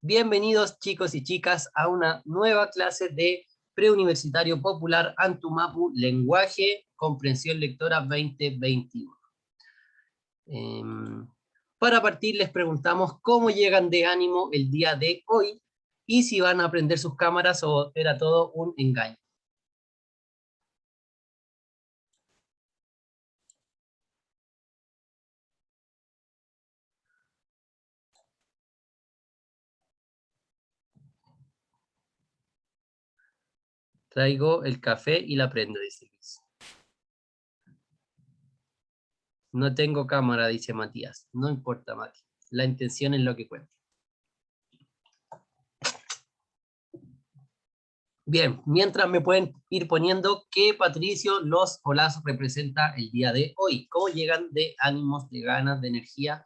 Bienvenidos chicos y chicas a una nueva clase de Preuniversitario Popular Antumapu, Lenguaje, Comprensión Lectora 2021. Para partir les preguntamos cómo llegan de ánimo el día de hoy y si van a prender sus cámaras o era todo un engaño. Traigo el café y la prendo, dice Luis. No tengo cámara, dice Matías. No importa, Mati. La intención es lo que cuenta. Bien, mientras me pueden ir poniendo qué Patricio los o las representa el día de hoy. ¿Cómo llegan de ánimos, de ganas, de energía?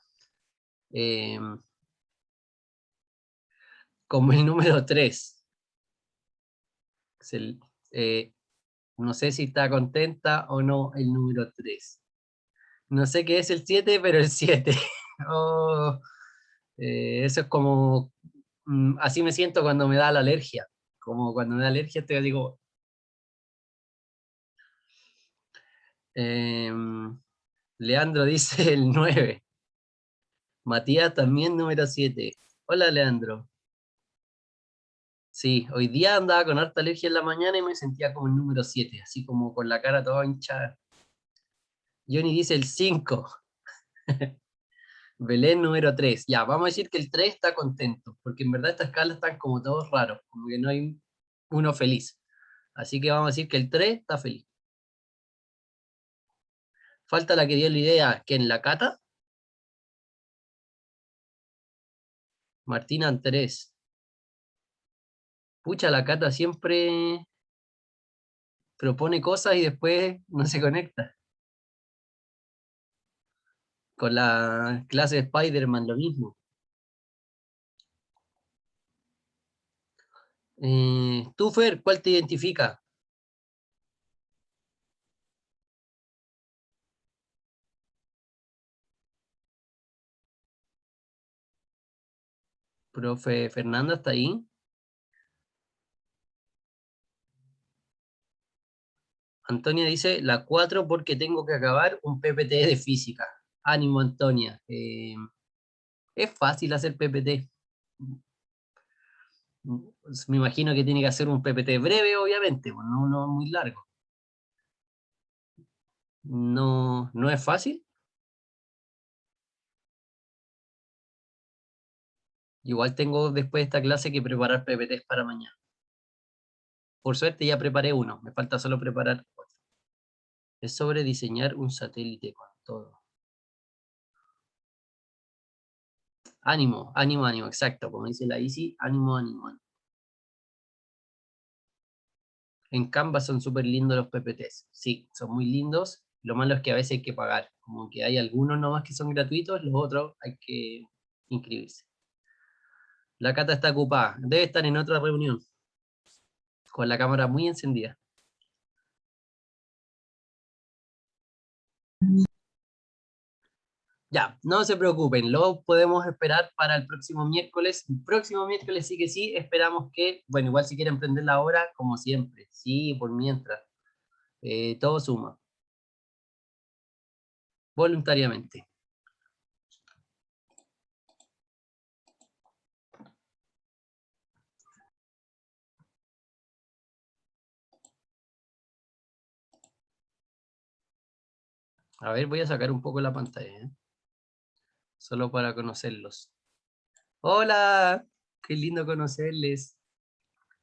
Como el número 3. No sé si está contenta o no el número 3. No sé qué es el 7, pero el 7. Oh, eso es como... así me siento cuando me da la alergia. Como cuando me da alergia te digo... Leandro dice el 9. Matías también número 7. Hola Leandro. Sí, hoy día andaba con harta alergia en la mañana y me sentía como el número 7, así como con la cara toda hinchada. Johnny dice el 5. Belén número 3. Ya, vamos a decir que el 3 está contento, porque en verdad estas escalas están como todos raros, como que no hay uno feliz. Así que vamos a decir que el 3 está feliz. Falta la que dio la idea, que en la Cata. Martina 3. Pucha, la Cata siempre propone cosas y después no se conecta. Con la clase de Spider-Man lo mismo. Tú, Fer, ¿cuál te identifica? Profe Fernanda, ¿está ahí? Antonia dice, la 4 porque tengo que acabar un PPT de física. Ánimo, Antonia. Es fácil hacer PPT. Me imagino que tiene que hacer un PPT breve, obviamente, pues, no muy largo. No es fácil. Igual tengo después de esta clase que preparar PPTs para mañana. Por suerte ya preparé uno, me falta solo preparar otro. Es sobre diseñar un satélite con todo. Ánimo, ánimo, ánimo, exacto, como dice la Isi, ánimo, ánimo, ánimo. En Canva son súper lindos los PPTs, sí, son muy lindos. Lo malo es que a veces hay que pagar, como que hay algunos nomás que son gratuitos, los otros hay que inscribirse. La Cata está ocupada, debe estar en otra reunión, con la cámara muy encendida. Ya, no se preocupen, lo podemos esperar para el próximo miércoles. El próximo miércoles sí que sí, esperamos que, bueno, igual si quieren prender la hora, como siempre, sí, por mientras, todo suma, voluntariamente. A ver, voy a sacar un poco la pantalla, solo para conocerlos. Hola, qué lindo conocerles.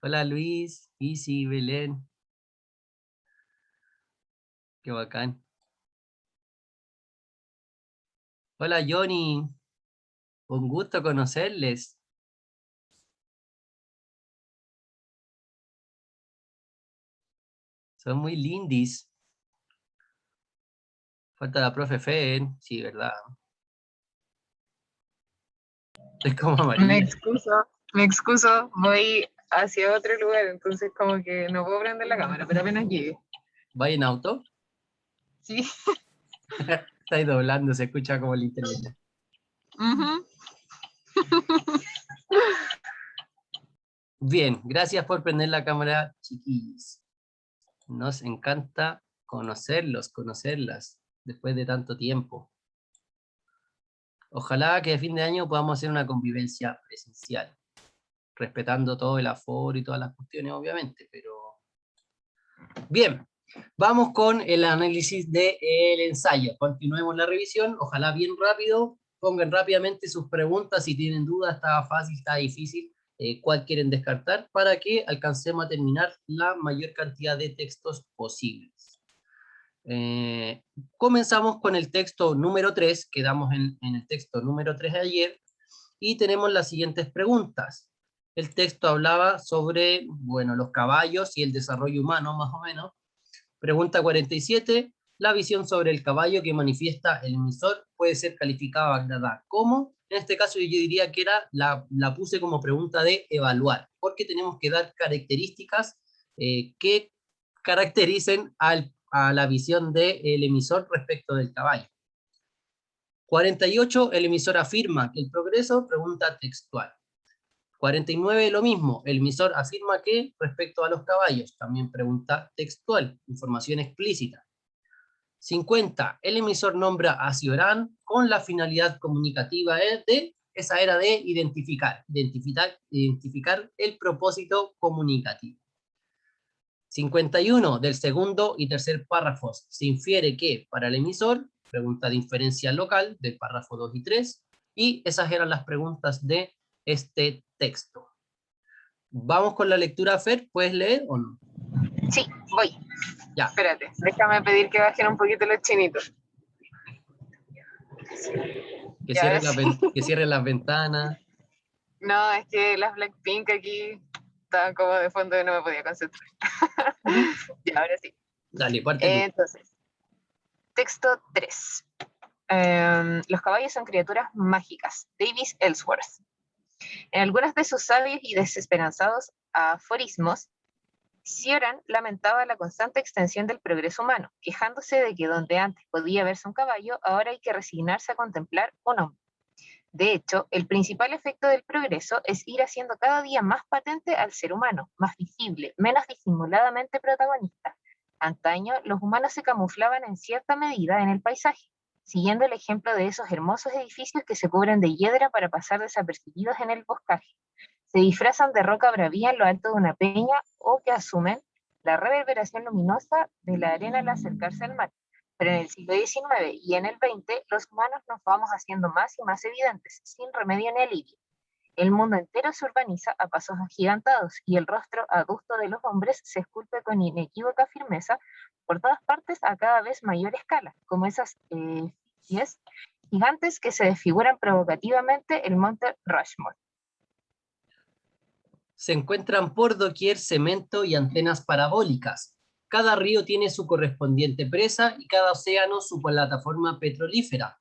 Hola Luis, Isi, Belén. Qué bacán. Hola Johnny, un gusto conocerles. Son muy lindis. Falta la profe Fen, sí, verdad. Es como Me amarilla. excuso, voy hacia otro lugar, entonces como que no puedo prender la cámara, pero apenas llegue. ¿Va en auto? Sí. Está ahí doblando, se escucha como el internet. Bien, gracias por prender la cámara, chiquillos. Nos encanta conocerlos, conocerlas, después de tanto tiempo. Ojalá que a fin de año podamos hacer una convivencia presencial, respetando todo el aforo y todas las cuestiones, obviamente, pero... Bien, vamos con el análisis del ensayo. Continuemos la revisión, ojalá bien rápido, pongan rápidamente sus preguntas, si tienen dudas, está fácil, está difícil, cuál quieren descartar, para que alcancemos a terminar la mayor cantidad de textos posibles. Comenzamos con el texto número 3, quedamos en el texto número 3 de ayer, y tenemos las siguientes preguntas. El texto hablaba sobre, bueno, los caballos y el desarrollo humano, más o menos. Pregunta 47, la visión sobre el caballo que manifiesta el emisor puede ser calificada como, en este caso yo diría que la puse como pregunta de evaluar, porque tenemos que dar características que caractericen a la visión del emisor respecto del caballo. 48, el emisor afirma que el progreso, pregunta textual. 49, lo mismo, el emisor afirma que respecto a los caballos, también pregunta textual, información explícita. 50, el emisor nombra a Cioran con la finalidad comunicativa esa era de identificar el propósito comunicativo. 51, del segundo y tercer párrafos, se infiere que para el emisor, pregunta de inferencia local, del párrafo 2 y 3, y esas eran las preguntas de este texto. Vamos con la lectura, Fer, ¿puedes leer o no? Sí, voy. Ya. Espérate, déjame pedir que bajen un poquito los chinitos. Que cierren las ventanas. No, es que las Blackpink aquí estaban como de fondo y no me podía concentrar. Ya, ahora sí. Dale, parte tú. Entonces, texto 3. Los caballos son criaturas mágicas. Davis Ellsworth. En algunas de sus sabios y desesperanzados aforismos, Cioran lamentaba la constante extensión del progreso humano, quejándose de que donde antes podía verse un caballo, ahora hay que resignarse a contemplar un hombre. De hecho, el principal efecto del progreso es ir haciendo cada día más patente al ser humano, más visible, menos disimuladamente protagonista. Antaño, los humanos se camuflaban en cierta medida en el paisaje, siguiendo el ejemplo de esos hermosos edificios que se cubren de hiedra para pasar desapercibidos en el boscaje. Se disfrazan de roca bravía en lo alto de una peña o que asumen la reverberación luminosa de la arena al acercarse al mar. Pero en el siglo XIX y en el XX, los humanos nos vamos haciendo más y más evidentes, sin remedio ni alivio. El mundo entero se urbaniza a pasos agigantados y el rostro adusto de los hombres se esculpe con inequívoca firmeza por todas partes a cada vez mayor escala, como esas efigies gigantes que se desfiguran provocativamente el monte Rushmore. Se encuentran por doquier cemento y antenas parabólicas. Cada río tiene su correspondiente presa y cada océano su plataforma petrolífera.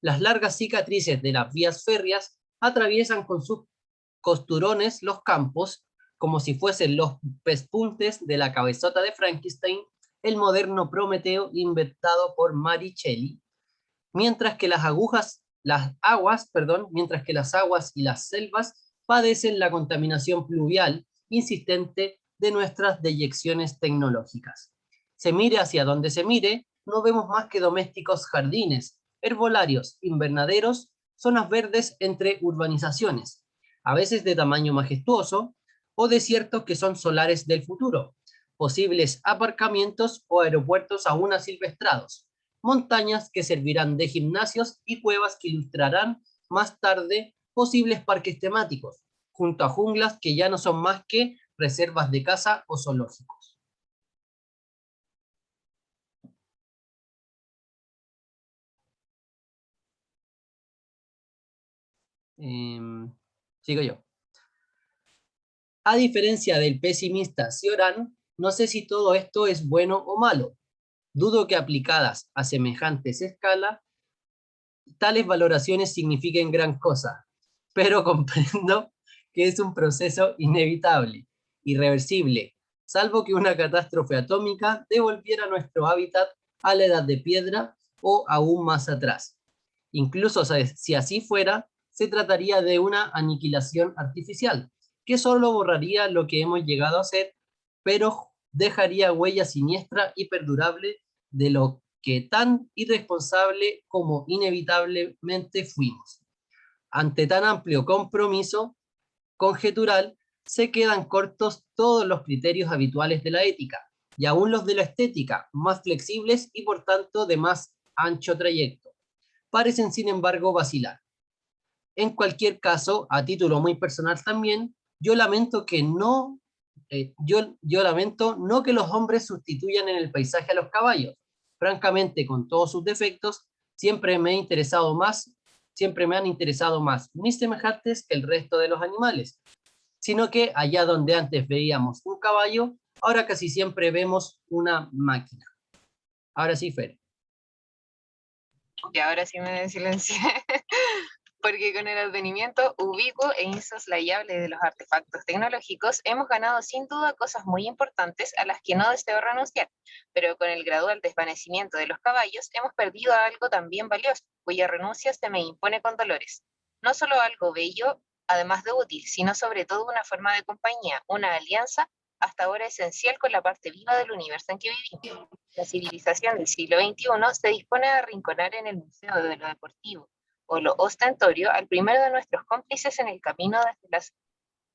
Las largas cicatrices de las vías férreas atraviesan con sus costurones los campos, como si fuesen los pespuntes de la cabezota de Frankenstein, el moderno Prometeo inventado por Mary Shelley, mientras que las aguas y las selvas padecen la contaminación pluvial insistente de nuestras deyecciones tecnológicas. Se mire hacia donde se mire, no vemos más que domésticos jardines, herbolarios, invernaderos, zonas verdes entre urbanizaciones, a veces de tamaño majestuoso, o desiertos que son solares del futuro, posibles aparcamientos o aeropuertos aún asilvestrados, montañas que servirán de gimnasios y cuevas que ilustrarán más tarde posibles parques temáticos, junto a junglas que ya no son más que reservas de caza o zoológicos. Sigo yo. A diferencia del pesimista Cioran, no sé si todo esto es bueno o malo. Dudo que aplicadas a semejantes escalas, tales valoraciones signifiquen gran cosa, pero comprendo que es un proceso inevitable, irreversible, salvo que una catástrofe atómica devolviera nuestro hábitat a la edad de piedra o aún más atrás. Incluso si así fuera, se trataría de una aniquilación artificial, que solo borraría lo que hemos llegado a hacer, pero dejaría huella siniestra y perdurable de lo que tan irresponsable como inevitablemente fuimos. Ante tan amplio compromiso conjetural, se quedan cortos todos los criterios habituales de la ética, y aún los de la estética, más flexibles y por tanto de más ancho trayecto, parecen sin embargo vacilar. En cualquier caso, a título muy personal también, yo lamento que no, yo lamento no que los hombres sustituyan en el paisaje a los caballos. Francamente, con todos sus defectos, siempre me han interesado más mis semejantes que el resto de los animales, sino que allá donde antes veíamos un caballo, ahora casi siempre vemos una máquina. Ahora sí, Fer. Y ahora sí me silencié. Porque con el advenimiento ubicuo e insoslayable de los artefactos tecnológicos, hemos ganado sin duda cosas muy importantes a las que no deseo renunciar, pero con el gradual desvanecimiento de los caballos, hemos perdido algo también valioso, cuya renuncia se me impone con dolores. No solo algo bello, además de útil, sino sobre todo una forma de compañía, una alianza hasta ahora esencial con la parte viva del universo en que vivimos. La civilización del siglo XXI se dispone a arrinconar en el Museo de lo Deportivo o lo ostentorio al primero de nuestros cómplices en el camino desde las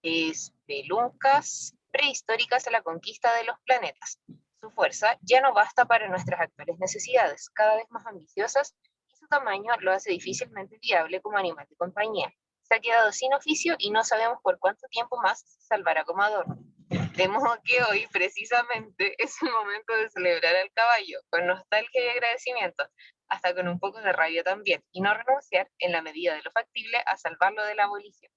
espeluncas prehistóricas a la conquista de los planetas. Su fuerza ya no basta para nuestras actuales necesidades, cada vez más ambiciosas, y su tamaño lo hace difícilmente viable como animal de compañía. Se ha quedado sin oficio y no sabemos por cuánto tiempo más se salvará como adorno. De modo que hoy, precisamente, es el momento de celebrar al caballo, con nostalgia y agradecimiento, hasta con un poco de rabia también, y no renunciar, en la medida de lo factible, a salvarlo de la abolición.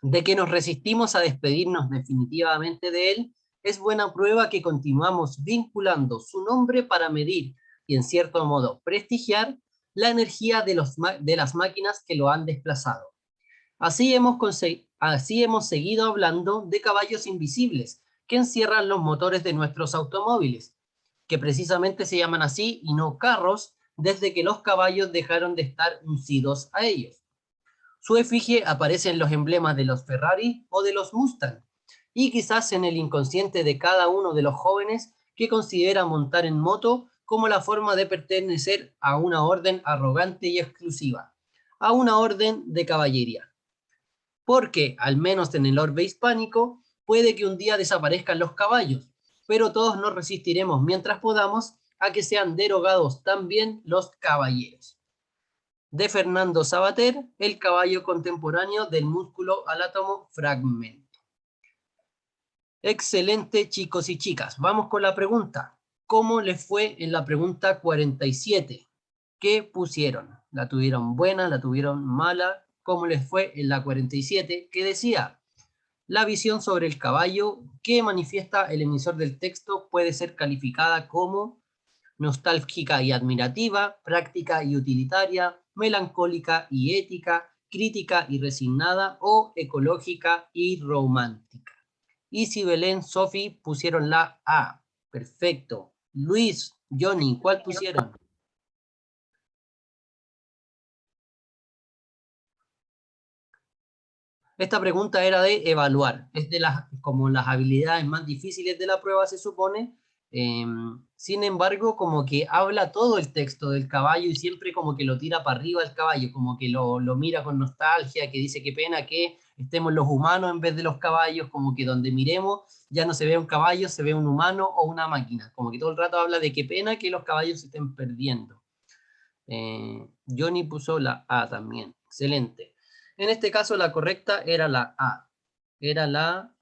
De que nos resistimos a despedirnos definitivamente de él, es buena prueba que continuamos vinculando su nombre para medir y en cierto modo prestigiar la energía de las máquinas que lo han desplazado. Así hemos seguido hablando de caballos invisibles que encierran los motores de nuestros automóviles, que precisamente se llaman así y no carros desde que los caballos dejaron de estar uncidos a ellos. Su efigie aparece en los emblemas de los Ferrari o de los Mustang, y quizás en el inconsciente de cada uno de los jóvenes que considera montar en moto como la forma de pertenecer a una orden arrogante y exclusiva, a una orden de caballería. Porque, al menos en el orbe hispánico, puede que un día desaparezcan los caballos, pero todos nos resistiremos mientras podamos a que sean derogados también los caballeros. De Fernando Savater, El caballo contemporáneo del músculo al átomo fragmento. Excelente, chicos y chicas. Vamos con la pregunta. ¿Cómo les fue en la pregunta 47? ¿Qué pusieron? ¿La tuvieron buena? ¿La tuvieron mala? ¿Cómo les fue en la 47? Que decía: la visión sobre el caballo que manifiesta el emisor del texto puede ser calificada como nostálgica y admirativa, práctica y utilitaria, melancólica y ética, crítica y resignada o ecológica y romántica. Y si Belén, Sofi pusieron la A. Perfecto. Luis, Johnny, ¿cuál pusieron? Esta pregunta era de evaluar, es de como las habilidades más difíciles de la prueba, se supone. Sin embargo, como que habla todo el texto del caballo y siempre como que lo tira para arriba el caballo, como que lo mira con nostalgia, que dice qué pena que estemos los humanos en vez de los caballos, como que donde miremos ya no se ve un caballo, se ve un humano o una máquina, como que todo el rato habla de qué pena que los caballos se estén perdiendo. Johnny puso la A también, excelente. En este caso la correcta era la A. Era la,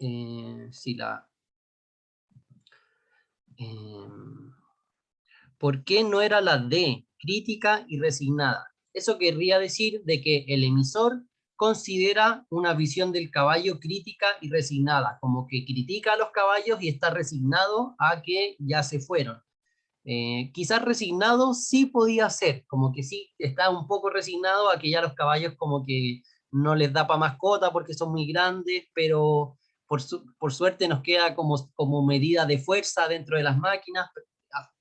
sí, la... ¿Por qué no era la D? Crítica y resignada. Eso querría decir de que el emisor considera una visión del caballo crítica y resignada, como que critica a los caballos y está resignado a que ya se fueron. Quizás resignado sí podía ser, como que sí está un poco resignado a que ya los caballos como que no les da para mascota porque son muy grandes, pero por suerte nos queda como medida de fuerza dentro de las máquinas.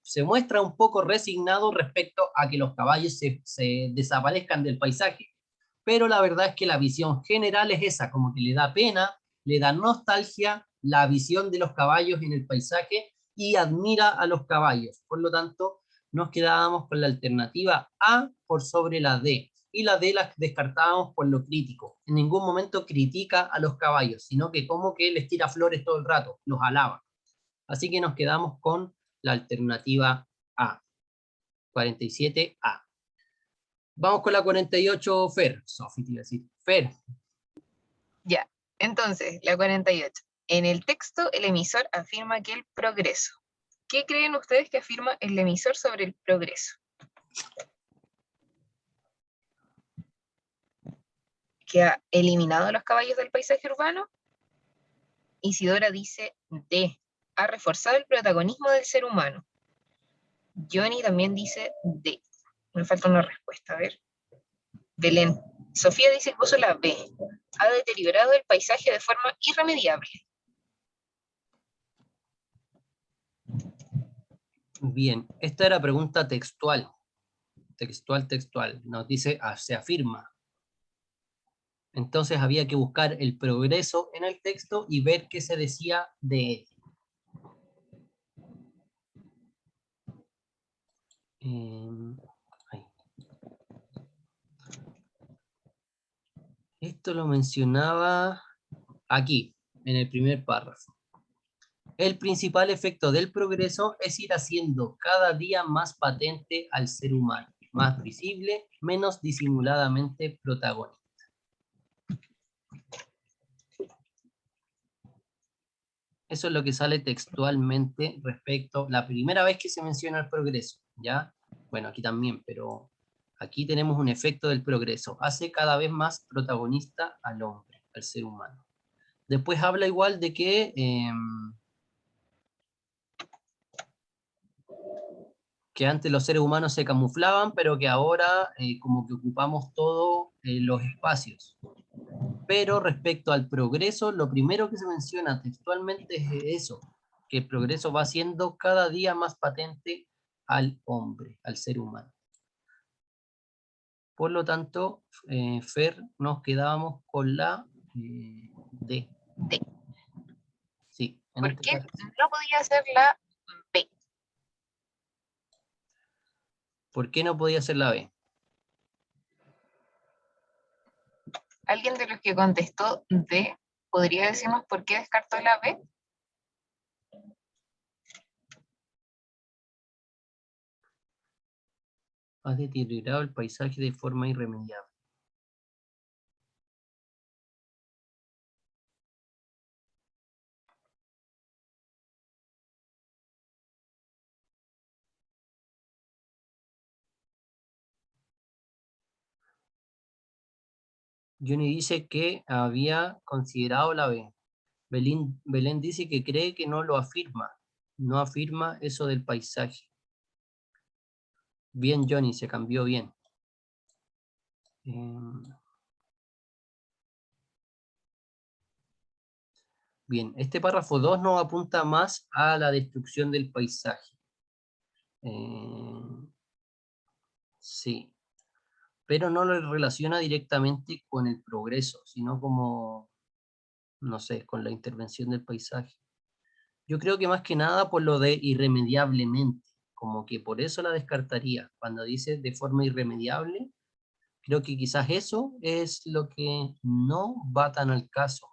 Se muestra un poco resignado respecto a que los caballos se desaparezcan del paisaje, pero la verdad es que la visión general es esa, como que le da pena, le da nostalgia la visión de los caballos en el paisaje y admira a los caballos. Por lo tanto, nos quedábamos con la alternativa A por sobre la D. Y la D la descartábamos por lo crítico. En ningún momento critica a los caballos, sino que como que les tira flores todo el rato, los alaba. Así que nos quedamos con la alternativa A, 47A. Vamos con la 48, Fer. Sofi, te iba a decir. Fer. Ya, entonces, la 48. En el texto, el emisor afirma que el progreso. ¿Qué creen ustedes que afirma el emisor sobre el progreso? ¿Que ha eliminado a los caballos del paisaje urbano? Isidora dice D. Ha reforzado el protagonismo del ser humano. Johnny también dice D. Me falta una respuesta, a ver. Belén. Sofía dice que puso la B. Ha deteriorado el paisaje de forma irremediable. Bien, esta era pregunta textual. Textual. Nos dice, se afirma. Entonces había que buscar el progreso en el texto y ver qué se decía de él. Esto lo mencionaba aquí, en el primer párrafo. El principal efecto del progreso es ir haciendo cada día más patente al ser humano, más visible, menos disimuladamente protagonista. Eso es lo que sale textualmente respecto, la primera vez que se menciona el progreso, ¿ya? Bueno, aquí también, pero aquí tenemos un efecto del progreso. Hace cada vez más protagonista al hombre, al ser humano. Después habla igual de que antes los seres humanos se camuflaban, pero que ahora como que ocupamos todos los espacios. Pero respecto al progreso, lo primero que se menciona textualmente es eso, que el progreso va siendo cada día más patente al hombre, al ser humano. Por lo tanto, Fer, nos quedábamos con la D. D. Sí, ¿Por este qué caso. no podía ser la B? ¿Por qué no podía ser la B? ¿Alguien de los que contestó D podría decirnos por qué descartó la B? Ha deteriorado el paisaje de forma irremediable. Johnny dice que había considerado la B. Belén dice que cree que no lo afirma. No afirma eso del paisaje. Bien, Johnny, se cambió bien. Bien, este párrafo 2 nos apunta más a la destrucción del paisaje. Sí, pero no lo relaciona directamente con el progreso, sino como, no sé, con la intervención del paisaje. Yo creo que más que nada por lo de irremediablemente, como que por eso la descartaría. Cuando dice de forma irremediable, creo que quizás eso es lo que no va tan al caso.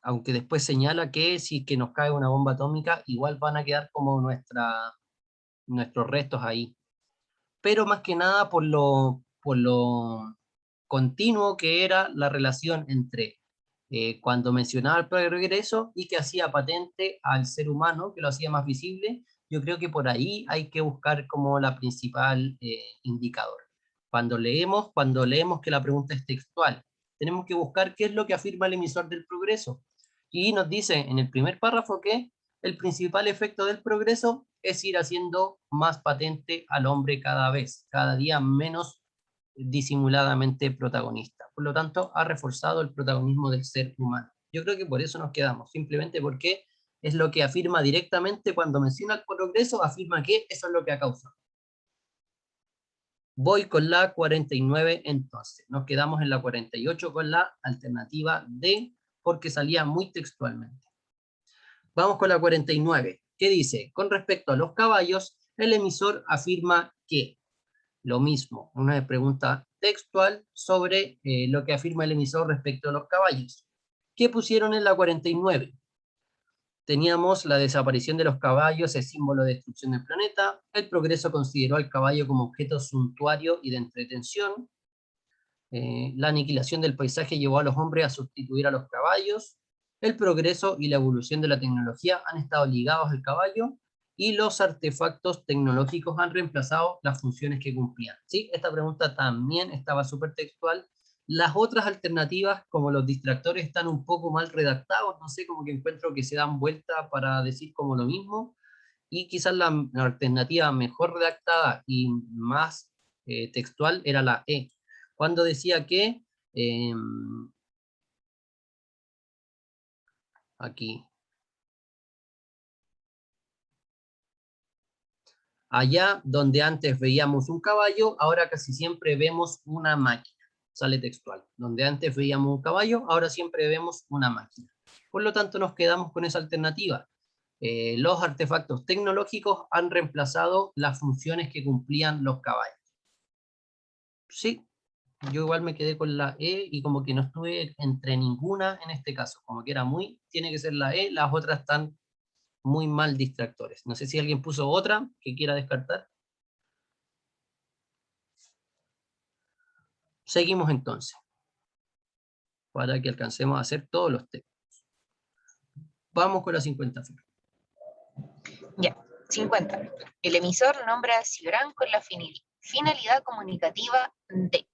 Aunque después señala que si que nos cae una bomba atómica, igual van a quedar como nuestros restos ahí. Pero más que nada por lo continuo que era la relación entre cuando mencionaba el progreso y que hacía patente al ser humano, que lo hacía más visible. Yo creo que por ahí hay que buscar como la principal indicador. Cuando leemos que la pregunta es textual, tenemos que buscar qué es lo que afirma el emisor del progreso. Y nos dice en el primer párrafo que el principal efecto del progreso es ir haciendo más patente al hombre cada día menos disimuladamente protagonista. Por lo tanto, ha reforzado el protagonismo del ser humano. Yo creo que por eso nos quedamos, simplemente porque es lo que afirma directamente cuando menciona el progreso, afirma que eso es lo que ha causado. Voy con la 49 entonces. Nos quedamos en la 48 con la alternativa D, porque salía muy textualmente. Vamos con la 49. ¿Qué dice? Con respecto a los caballos, el emisor afirma que lo mismo, una pregunta textual sobre lo que afirma el emisor respecto a los caballos. ¿Qué pusieron en la 49? Teníamos la desaparición de los caballos, el símbolo de destrucción del planeta. El progreso consideró al caballo como objeto suntuario y de entretención. La aniquilación del paisaje llevó a los hombres a sustituir a los caballos. El progreso y la evolución de la tecnología han estado ligados al caballo y los artefactos tecnológicos han reemplazado las funciones que cumplían. ¿Sí? Esta pregunta también estaba súper textual. Las otras alternativas, como los distractores, están un poco mal redactados, no sé, como que encuentro que se dan vuelta para decir como lo mismo, y quizás la alternativa mejor redactada y más textual era la E, cuando decía que, aquí, allá donde antes veíamos un caballo, ahora casi siempre vemos una máquina. Sale textual. Donde antes veíamos un caballo, ahora siempre vemos una máquina. Por lo tanto, nos quedamos con esa alternativa. Los artefactos tecnológicos han reemplazado las funciones que cumplían los caballos. Sí, yo igual me quedé con la E y como que no estuve entre ninguna en este caso. Como que era tiene que ser la E, las otras están muy mal distractores. No sé si alguien puso otra que quiera descartar. Seguimos entonces, para que alcancemos a hacer todos los textos. Vamos con la 50. Ya, 50. El emisor nombra a Ciorán con la finalidad comunicativa de.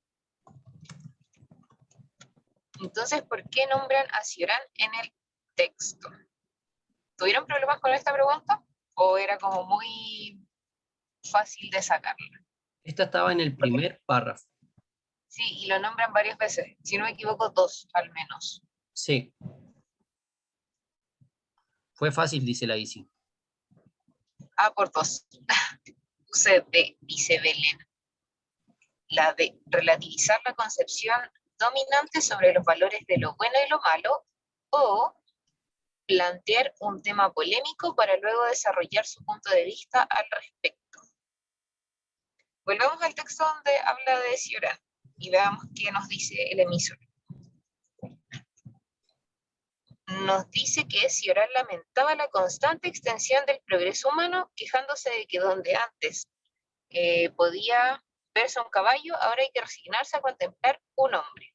Entonces, ¿por qué nombran a Ciorán en el texto? ¿Tuvieron problemas con esta pregunta? ¿O era como muy fácil de sacarla? Esta estaba en el primer párrafo. Sí, y lo nombran varias veces. Si no me equivoco, 2 al menos. Sí. Fue fácil, dice la Isi. A por 2. Puse D, dice Belén. La de relativizar la concepción dominante sobre los valores de lo bueno y lo malo, o plantear un tema polémico para luego desarrollar su punto de vista al respecto. Volvamos al texto donde habla de Ciorán y veamos qué nos dice el emisor. Nos dice que Ciorán lamentaba la constante extensión del progreso humano, quejándose de que donde antes podía verse un caballo, ahora hay que resignarse a contemplar un hombre.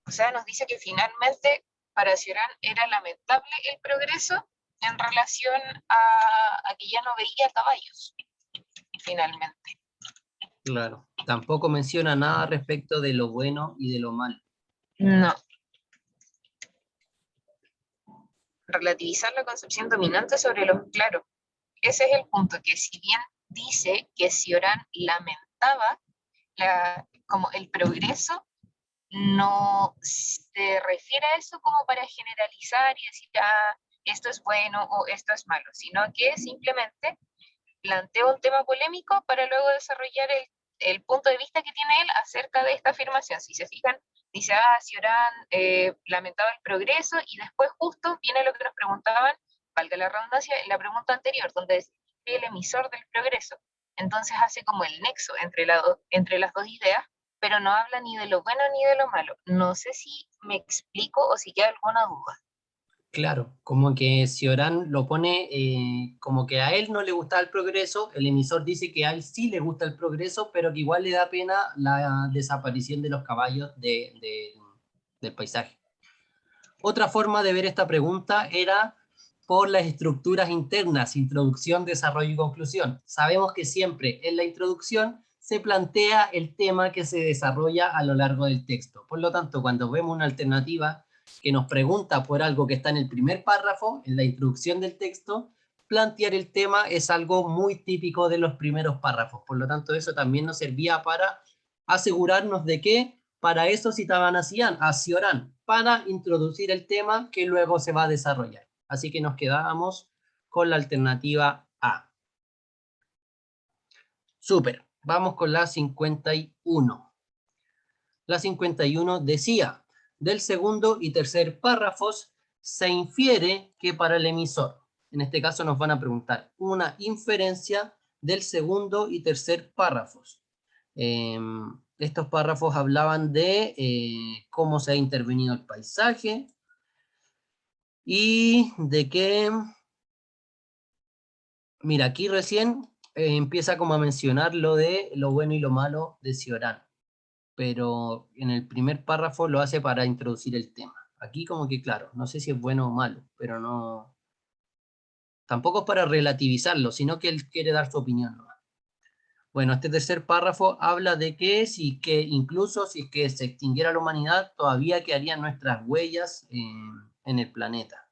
O sea, nos dice que finalmente para Ciorán era lamentable el progreso en relación a que ya no veía caballos, finalmente. Claro. Tampoco menciona nada respecto de lo bueno y de lo malo. No. Relativizar la concepción dominante sobre los... Claro, ese es el punto, que si bien dice que Ciorán lamentaba como el progreso, no se refiere a eso como para generalizar y decir, ah, esto es bueno o esto es malo, sino que simplemente plantea un tema polémico para luego desarrollar el punto de vista que tiene él acerca de esta afirmación. Si se fijan, dice, ah, Ciorán lamentaba el progreso, y después justo viene lo que nos preguntaban, valga la redundancia, en la pregunta anterior, donde es el emisor del progreso. Entonces hace como el nexo entre las dos ideas, pero no habla ni de lo bueno ni de lo malo. No sé si me explico o si queda alguna duda. Claro, como que Ciorán lo pone como que a él no le gusta el progreso, el emisor dice que a él sí le gusta el progreso, pero que igual le da pena la desaparición de los caballos del paisaje. Otra forma de ver esta pregunta era por las estructuras internas, introducción, desarrollo y conclusión. Sabemos que siempre en la introducción se plantea el tema que se desarrolla a lo largo del texto. Por lo tanto, cuando vemos una alternativa que nos pregunta por algo que está en el primer párrafo, en la introducción del texto, plantear el tema es algo muy típico de los primeros párrafos. Por lo tanto, eso también nos servía para asegurarnos de que para eso citaban a Ciorán, para introducir el tema que luego se va a desarrollar. Así que nos quedábamos con la alternativa A. Súper. Vamos con la 51. La 51 decía, del segundo y tercer párrafos se infiere que para el emisor, en este caso nos van a preguntar una inferencia del segundo y tercer párrafos. Estos párrafos hablaban de cómo se ha intervenido el paisaje y de que, mira, aquí recién empieza como a mencionar lo de lo bueno y lo malo de Cioran, pero en el primer párrafo lo hace para introducir el tema. Aquí como que claro, no sé si es bueno o malo, pero no, tampoco es para relativizarlo, sino que él quiere dar su opinión, ¿no? Bueno, este tercer párrafo habla de que si que incluso si que se extinguiera la humanidad, todavía quedarían nuestras huellas en el planeta.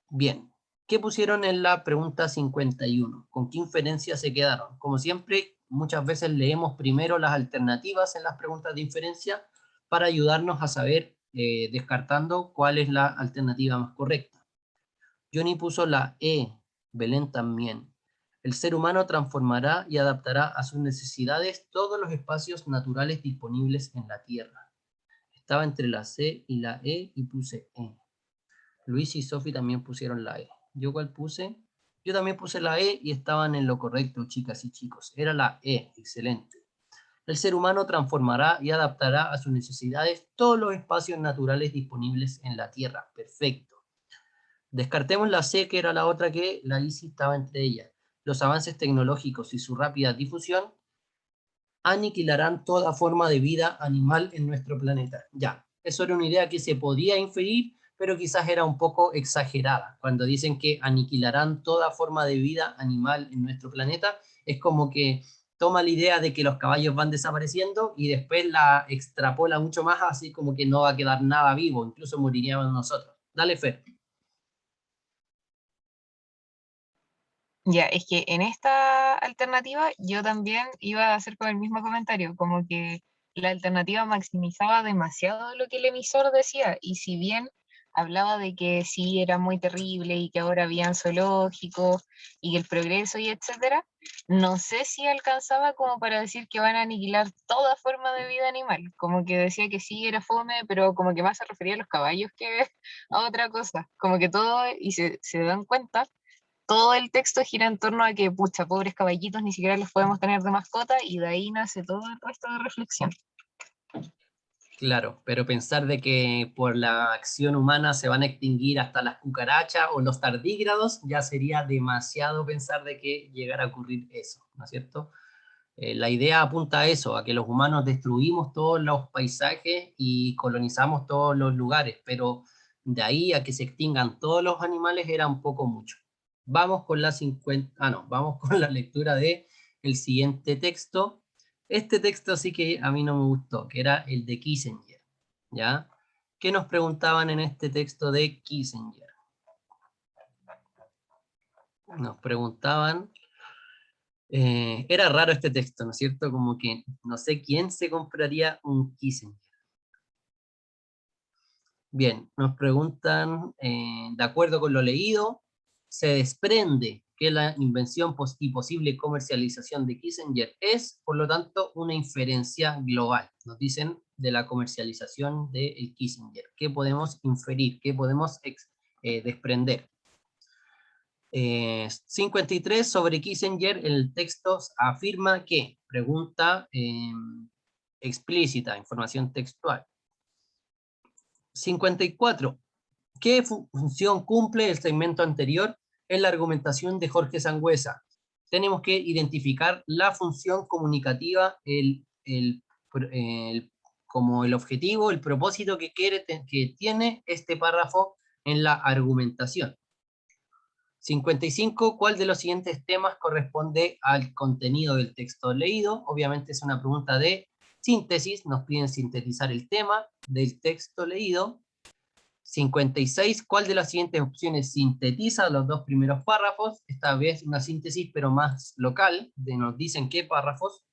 Bien, ¿qué pusieron en la pregunta 51? ¿Con qué inferencia se quedaron? Como siempre, muchas veces leemos primero las alternativas en las preguntas de inferencia para ayudarnos a saber, descartando cuál es la alternativa más correcta. Johnny puso la E, Belén también. El ser humano transformará y adaptará a sus necesidades todos los espacios naturales disponibles en la Tierra. Estaba entre la C y la E y puse E. Luis y Sofi también pusieron la E. ¿Yo cuál puse? Yo también puse la E y estaban en lo correcto, chicas y chicos. Era la E, excelente. El ser humano transformará y adaptará a sus necesidades todos los espacios naturales disponibles en la Tierra. Perfecto. Descartemos la C, que era la otra que la ICI estaba entre ellas. Los avances tecnológicos y su rápida difusión aniquilarán toda forma de vida animal en nuestro planeta. Ya, eso era una idea que se podía inferir, pero quizás era un poco exagerada. Cuando dicen que aniquilarán toda forma de vida animal en nuestro planeta, es como que toma la idea de que los caballos van desapareciendo y después la extrapola mucho más, así como que no va a quedar nada vivo, incluso moriríamos nosotros. Dale, Fer. Ya, es que en esta alternativa yo también iba a hacer con el mismo comentario, como que la alternativa maximizaba demasiado lo que el emisor decía, y si bien hablaba de que sí era muy terrible y que ahora habían zoológicos y el progreso y etcétera, no sé si alcanzaba como para decir que van a aniquilar toda forma de vida animal, como que decía que sí era fome, pero como que más se refería a los caballos que a otra cosa, como que todo, y se dan cuenta todo el texto gira en torno a que, pucha, pobres caballitos, ni siquiera los podemos tener de mascota, y de ahí nace todo el resto de reflexión. Claro, pero pensar de que por la acción humana se van a extinguir hasta las cucarachas o los tardígrados, ya sería demasiado pensar de que llegara a ocurrir eso, ¿no es cierto? La idea apunta a eso, a que los humanos destruimos todos los paisajes y colonizamos todos los lugares, pero de ahí a que se extingan todos los animales era un poco mucho. Vamos con la 50, vamos con la lectura de el siguiente texto. Este texto sí que a mí no me gustó, que era el de Kissinger, ¿ya? ¿Qué nos preguntaban en este texto de Kissinger? Nos preguntaban, era raro este texto, ¿no es cierto? Como que no sé quién se compraría un Kissinger. Bien, nos preguntan, de acuerdo con lo leído, se desprende que la invención y posible comercialización de Kissinger es, por lo tanto, una inferencia global. Nos dicen de la comercialización de Kissinger. ¿Qué podemos inferir? ¿Qué podemos desprender? 53 sobre Kissinger, el texto afirma que, pregunta explícita, información textual. 54. ¿Qué función cumple el segmento anterior en la argumentación de Jorge Sangüesa? Tenemos que identificar la función comunicativa, como el objetivo, el propósito que tiene este párrafo en la argumentación. 55. ¿Cuál de los siguientes temas corresponde al contenido del texto leído? Obviamente es una pregunta de síntesis, nos piden sintetizar el tema del texto leído. 56. ¿Cuál de las siguientes opciones sintetiza los dos primeros párrafos? Esta vez una síntesis, pero más local, nos dicen qué párrafos.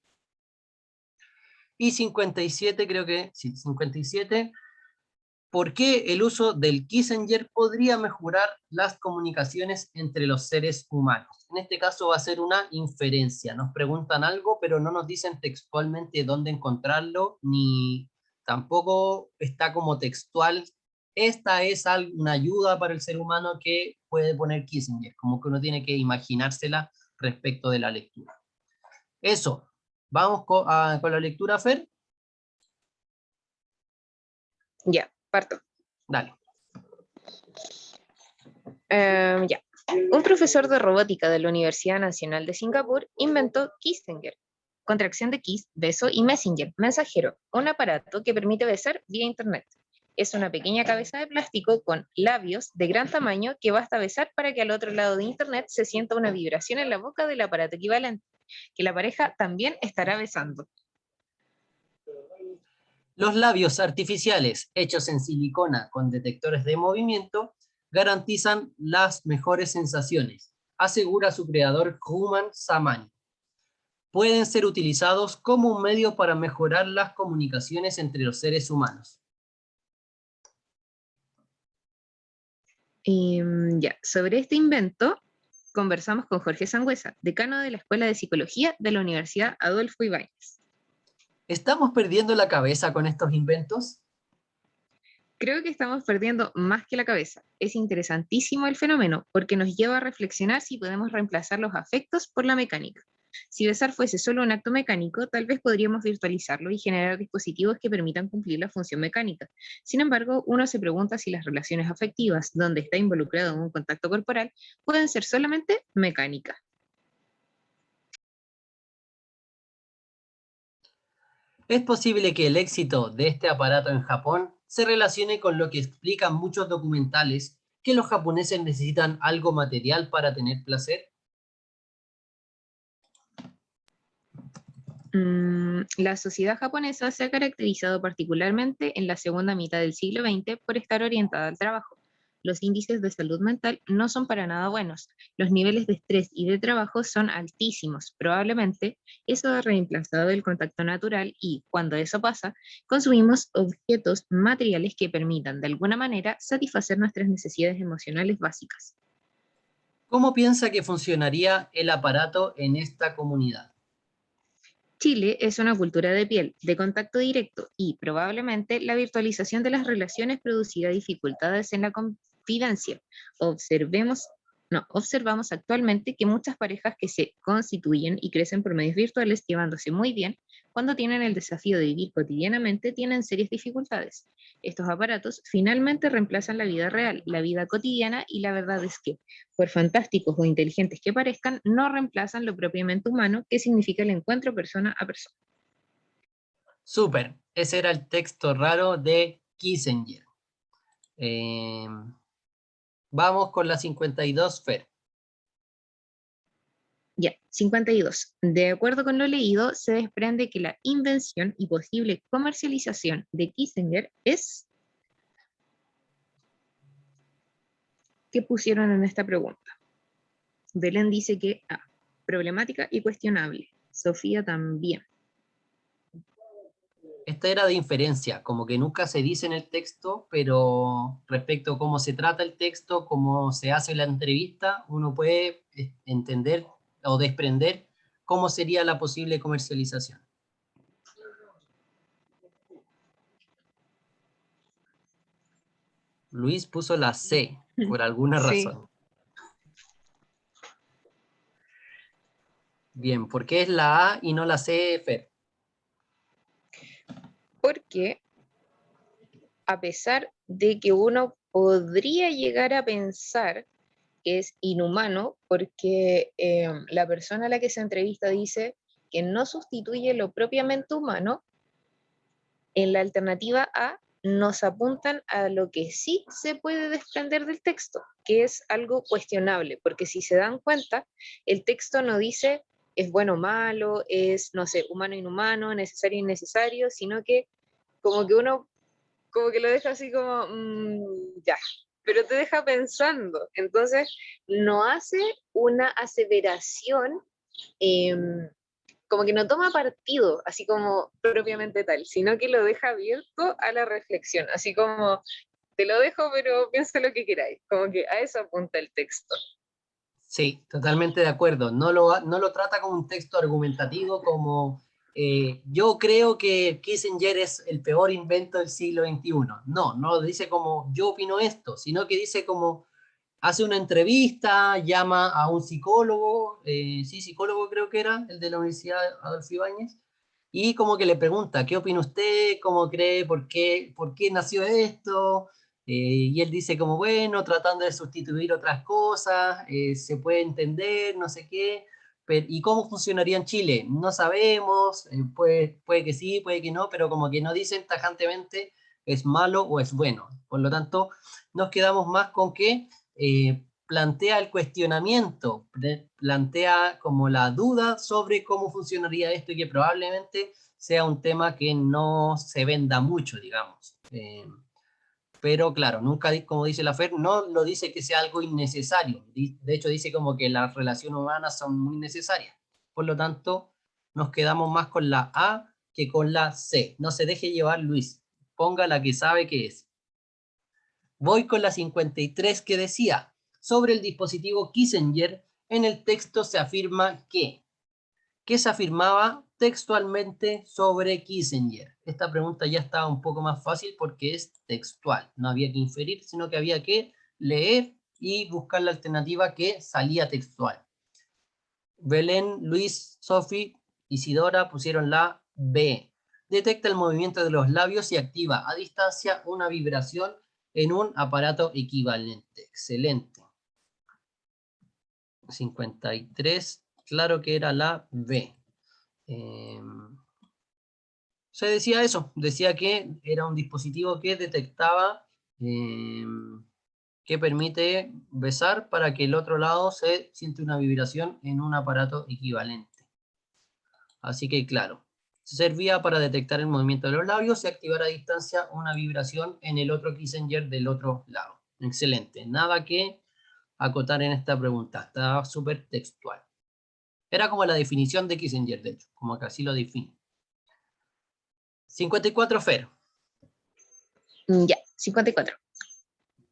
Y 57, creo que, sí, 57. ¿Por qué el uso del Kissinger podría mejorar las comunicaciones entre los seres humanos? En este caso va a ser una inferencia. Nos preguntan algo, pero no nos dicen textualmente dónde encontrarlo, ni tampoco está como textual. Esta es una ayuda para el ser humano que puede poner Kissinger, como que uno tiene que imaginársela respecto de la lectura. Eso. Vamos con la lectura, Fer. Ya, parto. Dale. Ya. Un profesor de robótica de la Universidad Nacional de Singapur inventó Kissinger, contracción de Kiss, beso, y Messenger, mensajero, un aparato que permite besar vía Internet. Es una pequeña cabeza de plástico con labios de gran tamaño que basta besar para que al otro lado de Internet se sienta una vibración en la boca del aparato equivalente, que la pareja también estará besando. Los labios artificiales hechos en silicona con detectores de movimiento garantizan las mejores sensaciones, asegura su creador Human Samani. Pueden ser utilizados como un medio para mejorar las comunicaciones entre los seres humanos. Ya, sobre este invento conversamos con Jorge Sangüesa, decano de la Escuela de Psicología de la Universidad Adolfo Ibáñez. ¿Estamos perdiendo la cabeza con estos inventos? Creo que estamos perdiendo más que la cabeza. Es interesantísimo el fenómeno porque nos lleva a reflexionar si podemos reemplazar los afectos por la mecánica. Si besar fuese solo un acto mecánico, tal vez podríamos virtualizarlo y generar dispositivos que permitan cumplir la función mecánica. Sin embargo, uno se pregunta si las relaciones afectivas, donde está involucrado un contacto corporal, pueden ser solamente mecánicas. Es posible que el éxito de este aparato en Japón se relacione con lo que explican muchos documentales, que los japoneses necesitan algo material para tener placer. La sociedad japonesa se ha caracterizado particularmente en la segunda mitad del siglo XX por estar orientada al trabajo. Los índices de salud mental no son para nada buenos. Los niveles de estrés y de trabajo son altísimos. Probablemente eso ha reemplazado el contacto natural y, cuando eso pasa, consumimos objetos materiales que permitan, de alguna manera, satisfacer nuestras necesidades emocionales básicas. ¿Cómo piensa que funcionaría el aparato en esta comunidad? Chile es una cultura de piel, de contacto directo y probablemente la virtualización de las relaciones producirá dificultades en la confidencia. Observamos actualmente que muchas parejas que se constituyen y crecen por medios virtuales llevándose muy bien, cuando tienen el desafío de vivir cotidianamente, tienen serias dificultades. Estos aparatos finalmente reemplazan la vida real, la vida cotidiana, y la verdad es que, por fantásticos o inteligentes que parezcan, no reemplazan lo propiamente humano, que significa el encuentro persona a persona. Súper, ese era el texto raro de Kissinger. Vamos con la 52, Fer. Ya, 52. De acuerdo con lo leído, se desprende que la invención y posible comercialización de Kissinger es... ¿Qué pusieron en esta pregunta? Belén dice que A, problemática y cuestionable. Sofía también. Esta era de inferencia, como que nunca se dice en el texto, pero respecto a cómo se trata el texto, cómo se hace la entrevista, uno puede entender o desprender cómo sería la posible comercialización. Luis puso la C, por alguna Sí. razón. Bien, ¿por qué es la A y no la C, Fer? Porque a pesar de que uno podría llegar a pensar que es inhumano, porque la persona a la que se entrevista dice que no sustituye lo propiamente humano, en la alternativa A nos apuntan a lo que sí se puede desprender del texto, que es algo cuestionable, porque si se dan cuenta, el texto no dice es bueno o malo, es, no sé, humano o inhumano, necesario o innecesario, sino que como que uno como que lo deja así como, ya, pero te deja pensando. Entonces, no hace una aseveración como que no toma partido, así como propiamente tal, sino que lo deja abierto a la reflexión, así como te lo dejo, pero piensa lo que queráis, como que a eso apunta el texto. Sí, totalmente de acuerdo. No lo trata como un texto argumentativo, como yo creo que Kissinger es el peor invento del siglo XXI. No lo dice como yo opino esto, sino que dice como hace una entrevista, llama a un psicólogo, sí, psicólogo creo que era, el de la Universidad Adolfo Ibáñez, y como que le pregunta, ¿qué opina usted? ¿Cómo cree? Por qué nació esto? Y él dice como, bueno, tratando de sustituir otras cosas, se puede entender, no sé qué, ¿y cómo funcionaría en Chile? No sabemos, puede que sí, puede que no, pero como que no dicen tajantemente es malo o es bueno. Por lo tanto, nos quedamos más con que plantea el cuestionamiento, plantea como la duda sobre cómo funcionaría esto y que probablemente sea un tema que no se venda mucho, digamos. Pero claro, nunca, como dice la FER, no lo dice que sea algo innecesario. De hecho, dice como que las relaciones humanas son muy necesarias. Por lo tanto, nos quedamos más con la A que con la C. No se deje llevar, Luis. Ponga la que sabe que es. Voy con la 53 que decía, sobre el dispositivo Kissinger, en el texto se afirma que. ¿Qué se afirmaba textualmente sobre Kissinger? Esta pregunta ya estaba un poco más fácil porque es textual. No había que inferir, sino que había que leer y buscar la alternativa que salía textual. Belén, Luis, Sofi, Isidora pusieron la B. Detecta el movimiento de los labios y activa a distancia una vibración en un aparato equivalente. Excelente. 53, claro que era la B. Se decía eso, decía que era un dispositivo que detectaba, que permite besar para que el otro lado se siente una vibración en un aparato equivalente. Así que claro, servía para detectar el movimiento de los labios y activar a distancia una vibración en el otro Kissinger del otro lado. Excelente, nada que acotar en esta pregunta, estaba súper textual. Era como la definición de Kissinger, de hecho, como que así lo define. 54 Fer. Ya, 54.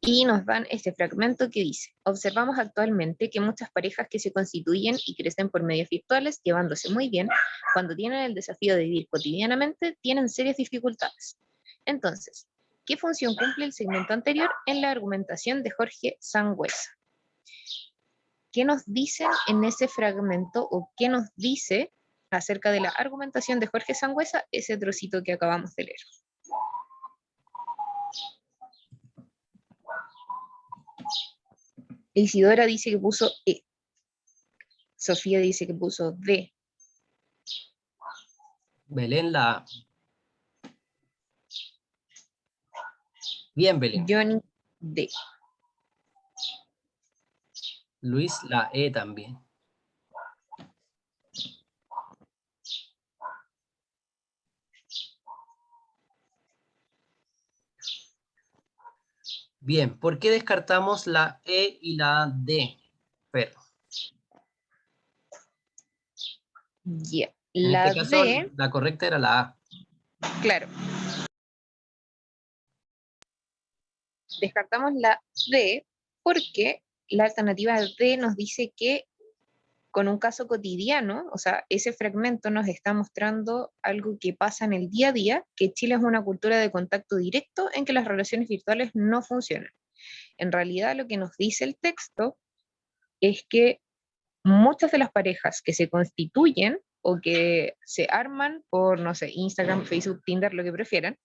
Y nos dan este fragmento que dice, observamos actualmente que muchas parejas que se constituyen y crecen por medios virtuales, llevándose muy bien, cuando tienen el desafío de vivir cotidianamente, tienen serias dificultades. Entonces, ¿qué función cumple el segmento anterior en la argumentación de Jorge Sangüesa? ¿Qué nos dicen en ese fragmento o qué nos dice acerca de la argumentación de Jorge Sangüesa ese trocito que acabamos de leer? Isidora dice que puso E. Sofía dice que puso D. Belén la A. Bien, Belén. Johnny D. Luis la E también. Bien, ¿por qué descartamos la E y la D? Fer. Yeah. En este La caso, D, la correcta era la A. claro. Descartamos la D porque la alternativa D nos dice que con un caso cotidiano, o sea, ese fragmento nos está mostrando algo que pasa en el día a día, que Chile es una cultura de contacto directo en que las relaciones virtuales no funcionan. En realidad lo que nos dice el texto es que muchas de las parejas que se constituyen o que se arman por, no sé, Instagram, Facebook, Tinder, lo que prefieran,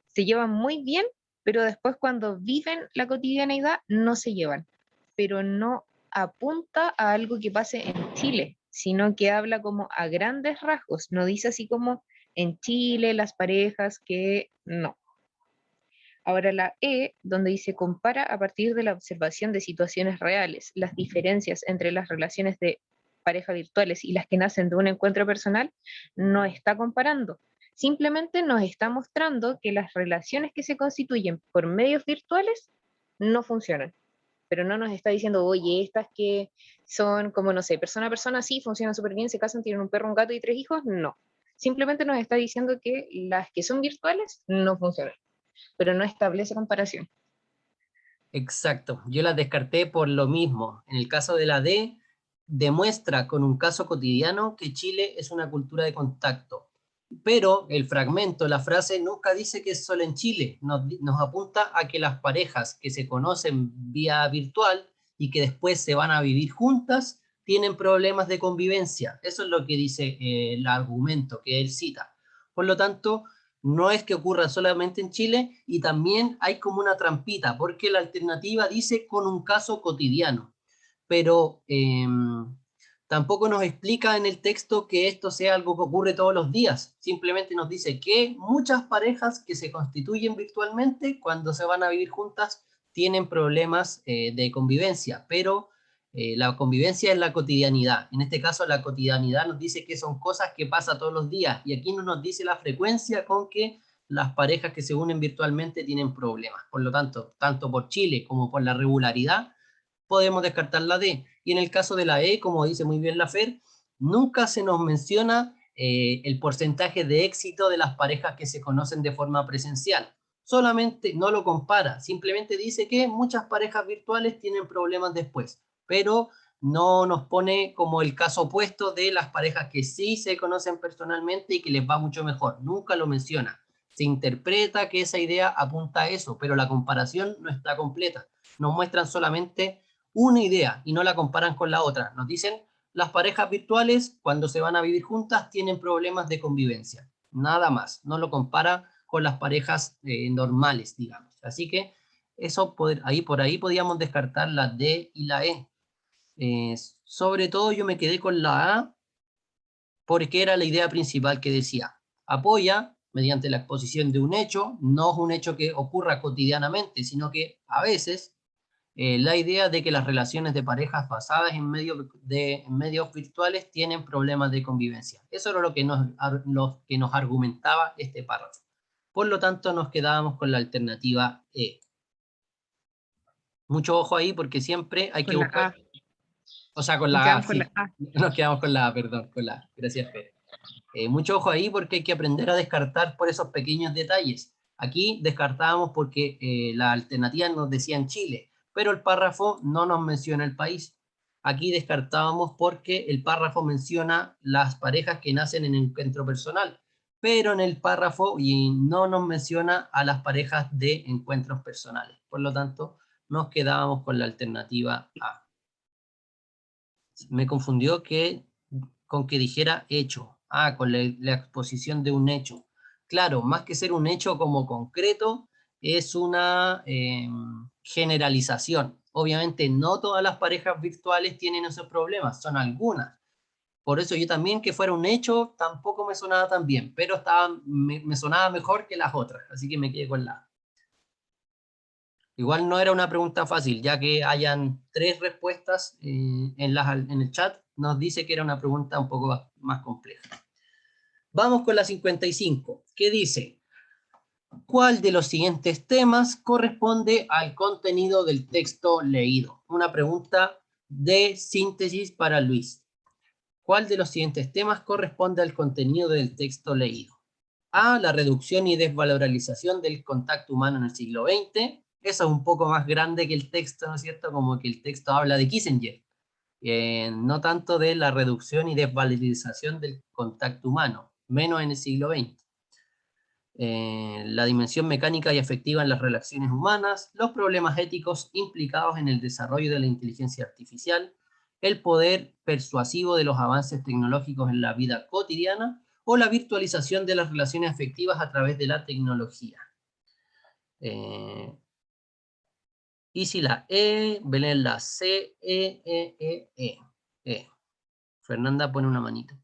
se llevan muy bien, pero después cuando viven la cotidianeidad no se llevan. Pero no apunta a algo que pase en Chile, sino que habla como a grandes rasgos, no dice así como en Chile las parejas que no. Ahora la E, donde dice compara a partir de la observación de situaciones reales, las diferencias entre las relaciones de pareja virtuales y las que nacen de un encuentro personal, no está comparando. Simplemente nos está mostrando que las relaciones que se constituyen por medios virtuales no funcionan. pero no nos está diciendo, oye, estas que son como, no sé, persona a persona, sí, funcionan súper bien, se casan, tienen un perro, un gato y 3 hijos, no. Simplemente nos está diciendo que las que son virtuales no funcionan, pero no establece comparación. Exacto, yo las descarté por lo mismo. En el caso de la D, demuestra con un caso cotidiano que Chile es una cultura de contacto. Pero el fragmento, la frase, nunca dice que es solo en Chile. Nos apunta a que las parejas que se conocen vía virtual y que después se van a vivir juntas, tienen problemas de convivencia. Eso es lo que dice el argumento que él cita. Por lo tanto, no es que ocurra solamente en Chile y también hay como una trampita, porque la alternativa dice con un caso cotidiano, pero tampoco nos explica en el texto que esto sea algo que ocurre todos los días. Simplemente nos dice que muchas parejas que se constituyen virtualmente, cuando se van a vivir juntas, tienen problemas de convivencia, pero la convivencia es la cotidianidad. En este caso, la cotidianidad nos dice que son cosas que pasan todos los días, y aquí no nos dice la frecuencia con que las parejas que se unen virtualmente tienen problemas. Por lo tanto, tanto por Chile como por la regularidad, podemos descartar la D. Y en el caso de la E, como dice muy bien la Fer, nunca se nos menciona el porcentaje de éxito de las parejas que se conocen de forma presencial. Solamente no lo compara, simplemente dice que muchas parejas virtuales tienen problemas después, pero no nos pone como el caso opuesto de las parejas que sí se conocen personalmente y que les va mucho mejor. Nunca lo menciona. Se interpreta que esa idea apunta a eso, pero la comparación no está completa. Nos muestran solamente una idea y no la comparan con la otra. Nos dicen, las parejas virtuales cuando se van a vivir juntas tienen problemas de convivencia. Nada más, no lo compara con las parejas normales, digamos. Así que eso ahí por ahí podíamos descartar la D y la E. Sobre todo yo me quedé con la A porque era la idea principal que decía, apoya mediante la exposición de un hecho, no es un hecho que ocurra cotidianamente, sino que a veces la idea de que las relaciones de parejas basadas en medios virtuales tienen problemas de convivencia. Eso era lo que nos argumentaba este párrafo. Por lo tanto, nos quedábamos con la alternativa E. Mucho ojo ahí porque siempre hay que Con la buscar, A, o sea, con nos la A, quedamos con la sí. A. Nos quedamos con la A, perdón, con la A. Gracias, Fer. Mucho ojo ahí porque hay que aprender a descartar por esos pequeños detalles. Aquí descartábamos porque la alternativa nos decía en Chile, pero el párrafo no nos menciona el país. Aquí descartábamos porque el párrafo menciona las parejas que nacen en encuentro personal, pero en el párrafo y no nos menciona a las parejas de encuentros personales. Por lo tanto, nos quedábamos con la alternativa A. Me confundió con que dijera hecho. Ah, con la exposición de un hecho. Claro, más que ser un hecho como concreto, es una generalización. Obviamente no todas las parejas virtuales tienen esos problemas, son algunas. Por eso yo también que fuera un hecho tampoco me sonaba tan bien, pero me sonaba mejor que las otras, así que me quedé con la. Igual no era una pregunta fácil, ya que hayan 3 respuestas en el chat, nos dice que era una pregunta un poco más compleja. Vamos con la 55, que dice, ¿cuál de los siguientes temas corresponde al contenido del texto leído? Una pregunta de síntesis para Luis. ¿Cuál de los siguientes temas corresponde al contenido del texto leído? A, la reducción y desvalorización del contacto humano en el siglo XX. Eso es un poco más grande que el texto, ¿no es cierto? Como que el texto habla de Kissinger, no tanto de la reducción y desvalorización del contacto humano, menos en el siglo XX. La dimensión mecánica y afectiva en las relaciones humanas, los problemas éticos implicados en el desarrollo de la inteligencia artificial, el poder persuasivo de los avances tecnológicos en la vida cotidiana o la virtualización de las relaciones afectivas a través de la tecnología. Y si la E, Belén la C, E. Fernanda pone una manita.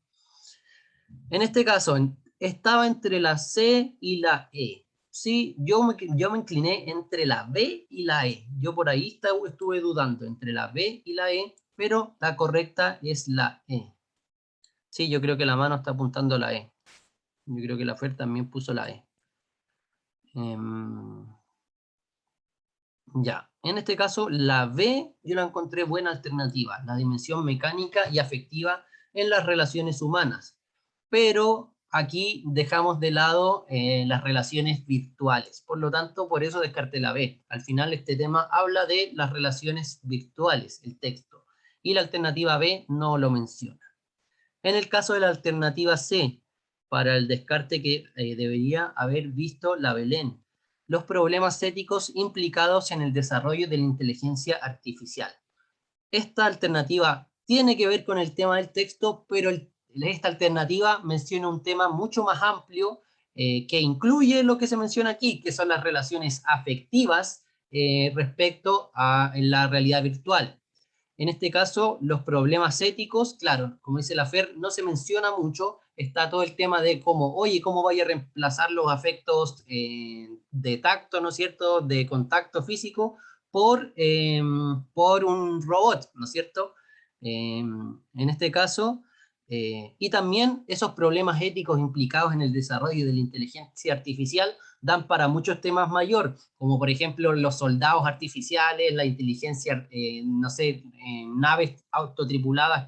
En este caso, estaba entre la C y la E. Sí, yo me incliné entre la B y la E. Yo por ahí estuve dudando entre la B y la E, pero la correcta es la E. Sí, yo creo que la mano está apuntando a la E. Yo creo que la Fer también puso la E. Ya, en este caso la B yo la encontré buena alternativa, la dimensión mecánica y afectiva en las relaciones humanas. Pero aquí dejamos de lado las relaciones virtuales. Por lo tanto, por eso descarté la B. Al final este tema habla de las relaciones virtuales, el texto. Y la alternativa B no lo menciona. En el caso de la alternativa C, para el descarte que debería haber visto la Belén, los problemas éticos implicados en el desarrollo de la inteligencia artificial. Esta alternativa tiene que ver con el tema del texto, pero esta alternativa menciona un tema mucho más amplio que incluye lo que se menciona aquí, que son las relaciones afectivas respecto a la realidad virtual. En este caso, los problemas éticos, claro, como dice la FER, no se menciona mucho, está todo el tema de cómo, oye, cómo vaya a reemplazar los afectos de tacto, ¿no es cierto?, de contacto físico, por un robot, ¿no es cierto? En este caso, y también esos problemas éticos implicados en el desarrollo de la inteligencia artificial dan para muchos temas mayor, como por ejemplo los soldados artificiales, la inteligencia, no sé, naves autotripuladas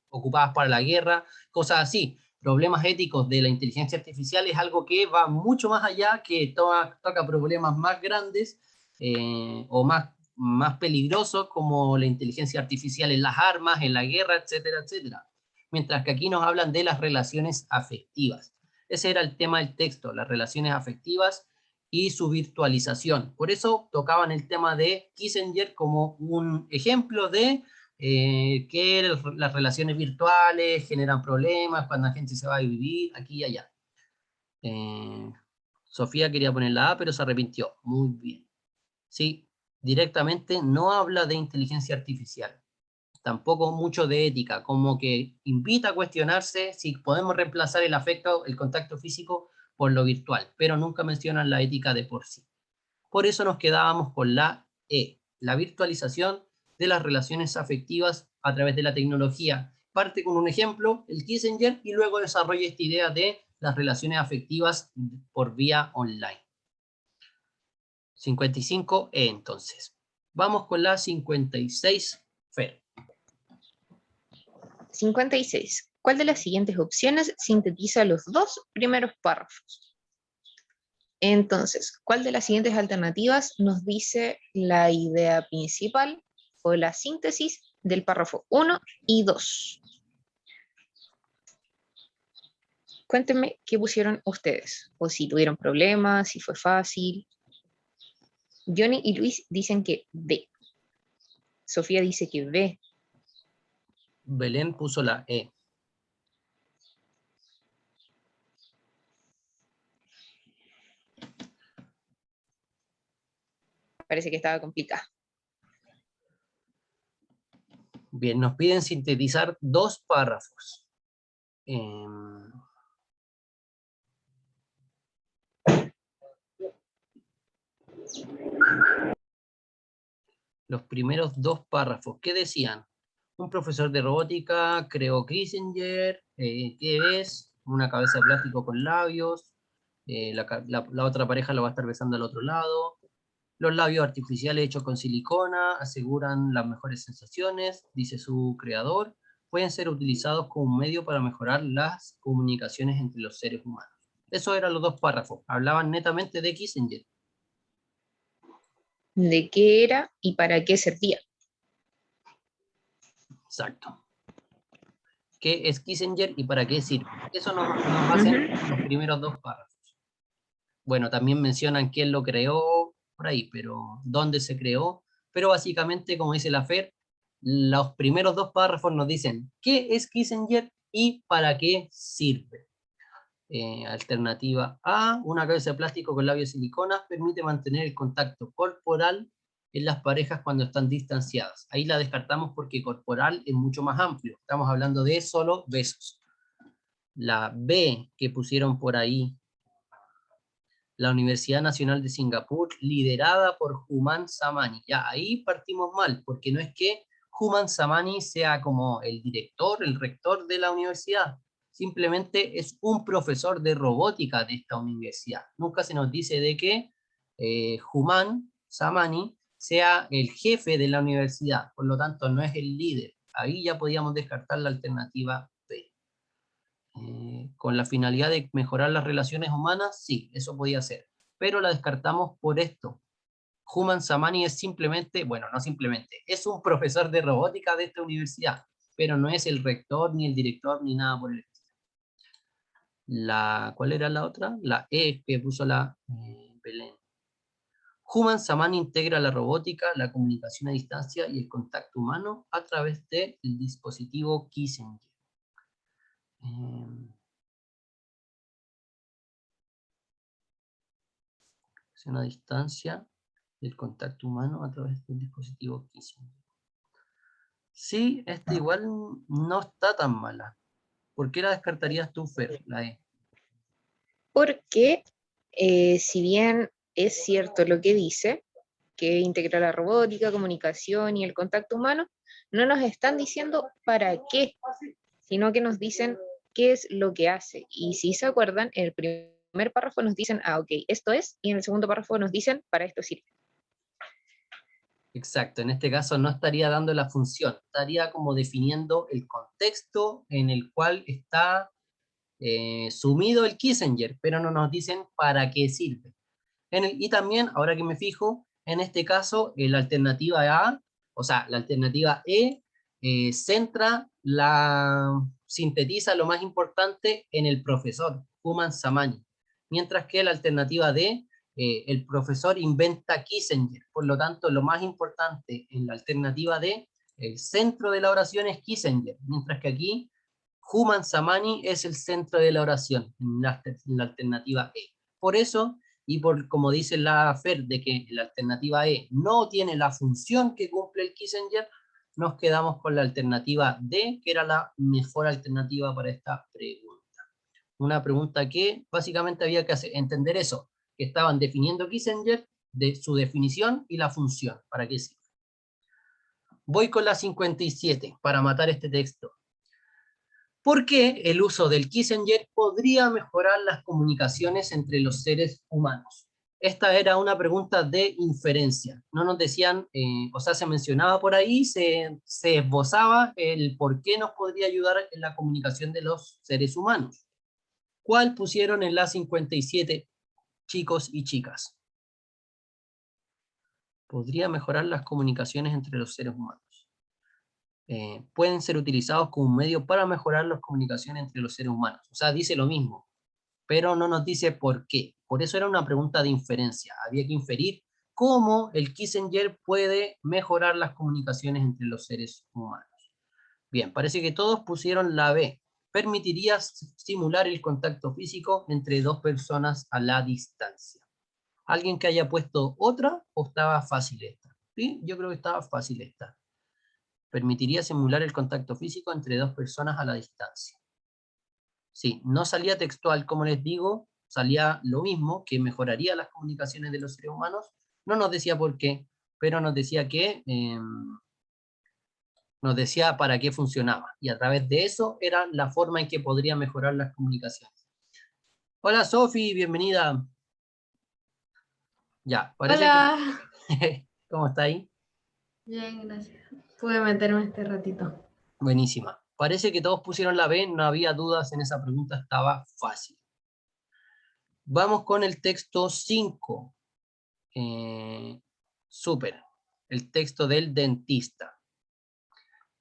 ocupadas para la guerra, cosas así. Problemas éticos de la inteligencia artificial es algo que va mucho más allá, que toca problemas más grandes o más peligrosos, como la inteligencia artificial en las armas, en la guerra, etcétera, etcétera. Mientras que aquí nos hablan de las relaciones afectivas. Ese era el tema del texto, las relaciones afectivas y su virtualización. Por eso tocaban el tema de Kissinger como un ejemplo de que las relaciones virtuales generan problemas cuando la gente se va a vivir aquí y allá. Sofía quería poner la A, pero se arrepintió. Muy bien. Sí, directamente no habla de inteligencia artificial. Tampoco mucho de ética, como que invita a cuestionarse si podemos reemplazar el afecto, el contacto físico por lo virtual, pero nunca mencionan la ética de por sí. Por eso nos quedábamos con la E, la virtualización de las relaciones afectivas a través de la tecnología. Parte con un ejemplo, el Kissinger, y luego desarrolla esta idea de las relaciones afectivas por vía online. 55 E entonces. Vamos con la 56 Fer. 56. ¿Cuál de las siguientes opciones sintetiza los dos primeros párrafos? Entonces, ¿cuál de las siguientes alternativas nos dice la idea principal o la síntesis del párrafo 1 y 2? Cuéntenme qué pusieron ustedes, o si tuvieron problemas, si fue fácil. Johnny y Luis dicen que D. Sofía dice que B. Belén puso la E. Parece que estaba complicada. Bien, nos piden sintetizar dos párrafos. Los primeros dos párrafos, ¿qué decían? Un profesor de robótica creó Kissinger, ¿qué es? Una cabeza de plástico con labios, la otra pareja lo va a estar besando al otro lado. Los labios artificiales hechos con silicona aseguran las mejores sensaciones, dice su creador. Pueden ser utilizados como un medio para mejorar las comunicaciones entre los seres humanos. Esos eran los dos párrafos. Hablaban netamente de Kissinger. ¿De qué era y para qué servía? Exacto. ¿Qué es Kissinger y para qué sirve? Eso nos hacen los primeros dos párrafos. Bueno, también mencionan quién lo creó por ahí, pero dónde se creó. Pero básicamente, como dice la FER, los primeros dos párrafos nos dicen qué es Kissinger y para qué sirve. Alternativa A, una cabeza de plástico con labios de silicona permite mantener el contacto corporal en las parejas cuando están distanciadas. Ahí la descartamos porque corporal es mucho más amplio. Estamos hablando de solo besos. La B que pusieron por ahí, la Universidad Nacional de Singapur, liderada por Human Samani. Ya, ahí partimos mal, porque no es que Human Samani sea como el director, el rector de la universidad. Simplemente es un profesor de robótica de esta universidad. Nunca se nos dice de que Human Samani, sea el jefe de la universidad, por lo tanto no es el líder. Ahí ya podíamos descartar la alternativa B. Con la finalidad de mejorar las relaciones humanas, sí, eso podía ser, pero la descartamos por esto. Human Samani es simplemente, bueno, no simplemente, es un profesor de robótica de esta universidad, pero no es el rector, ni el director, ni nada por el estilo. ¿Cuál era la otra? La E que puso la Belén. Human Samani integra la robótica, la comunicación a distancia y el contacto humano a través del dispositivo Kissinger. A distancia y el contacto humano a través del dispositivo Kissinger. Sí, esta igual no está tan mala. ¿Por qué la descartarías tú, Fer, la E? Porque si bien es cierto lo que dice, que integra la robótica, comunicación y el contacto humano, no nos están diciendo para qué, sino que nos dicen qué es lo que hace. Y si se acuerdan, en el primer párrafo nos dicen, ok, esto es, y en el segundo párrafo nos dicen, para esto sirve. Exacto, en este caso no estaría dando la función, estaría como definiendo el contexto en el cual está sumido el Kissinger, pero no nos dicen para qué sirve. Y también, ahora que me fijo, en este caso, la alternativa A, o sea, la alternativa E, sintetiza lo más importante en el profesor, Human Samani, mientras que la alternativa D, el profesor inventa Kissinger, por lo tanto, lo más importante en la alternativa D, el centro de la oración es Kissinger, mientras que aquí, Human Samani es el centro de la oración, en la alternativa E. Por eso, y por como dice la Fer, de que la alternativa E no tiene la función que cumple el Kissinger, nos quedamos con la alternativa D, que era la mejor alternativa para esta pregunta. Una pregunta que básicamente había que entender eso, que estaban definiendo Kissinger, de su definición y la función, para qué sirve. Voy con la 57, para matar este texto. ¿Por qué el uso del Kissinger podría mejorar las comunicaciones entre los seres humanos? Esta era una pregunta de inferencia. No nos decían, o sea, se mencionaba por ahí, se esbozaba el por qué nos podría ayudar en la comunicación de los seres humanos. ¿Cuál pusieron en la 57, chicos y chicas? Podría mejorar las comunicaciones entre los seres humanos. Pueden ser utilizados como un medio para mejorar las comunicaciones entre los seres humanos. O sea, dice lo mismo, pero no nos dice por qué. Por eso era una pregunta de inferencia. Había que inferir cómo el Kissinger puede mejorar las comunicaciones entre los seres humanos. Bien, parece que todos pusieron la B. Permitiría simular el contacto físico entre dos personas a la distancia. ¿Alguien que haya puesto otra o estaba fácil esta? ¿Sí? Yo creo que estaba fácil esta. Permitiría simular el contacto físico entre dos personas a la distancia. Sí, no salía textual, como les digo, salía lo mismo, que mejoraría las comunicaciones de los seres humanos. No nos decía por qué, pero nos decía que nos decía para qué funcionaba. Y a través de eso era la forma en que podría mejorar las comunicaciones. Hola Sofi, bienvenida. Ya, parece Hola. que... ¿Cómo está ahí? Bien, gracias. Pude meterme este ratito. Buenísima. Parece que todos pusieron la B, no había dudas en esa pregunta, estaba fácil. Vamos con el texto 5. Súper. El texto del dentista.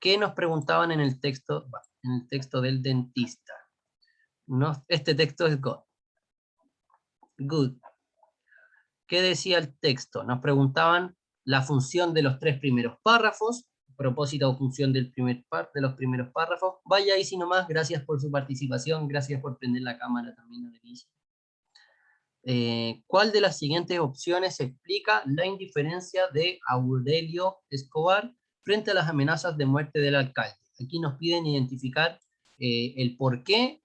¿Qué nos preguntaban en el texto? En el texto del dentista. Este texto es good. ¿Qué decía el texto? Nos preguntaban la función de los 3 primeros párrafos, propósito o función de los primeros párrafos. Vaya ahí si nomás, gracias por su participación, gracias por prender la cámara también, Denise. ¿Cuál de las siguientes opciones explica la indiferencia de Aurelio Escobar frente a las amenazas de muerte del alcalde? Aquí nos piden identificar el por qué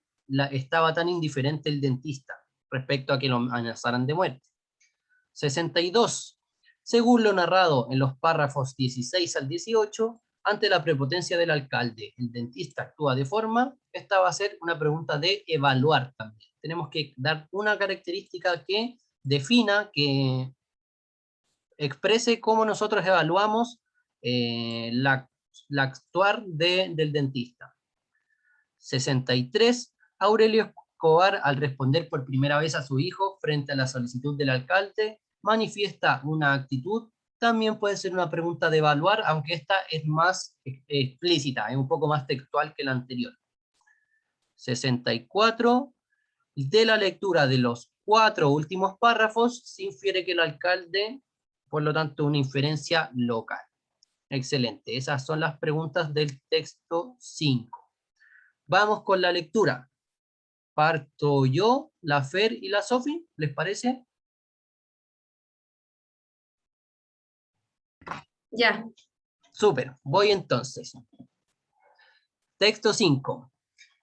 estaba tan indiferente el dentista respecto a que lo amenazaran de muerte. 62. Según lo narrado en los párrafos 16 al 18, ante la prepotencia del alcalde, el dentista actúa de forma. Esta va a ser una pregunta de evaluar también. Tenemos que dar una característica que defina que exprese cómo nosotros evaluamos la actuar del dentista. 63. Aurelio Escobar, al responder por primera vez a su hijo frente a la solicitud del alcalde, manifiesta una actitud. También puede ser una pregunta de evaluar, aunque esta es más explícita, es un poco más textual que la anterior. 64. De la lectura de los 4 últimos párrafos, se infiere que el alcalde, por lo tanto, una inferencia local. Excelente, esas son las preguntas del texto 5. Vamos con la lectura. Parto yo, la Fer y la Sofi, ¿les parece? Ya. Súper, voy entonces. Texto 5.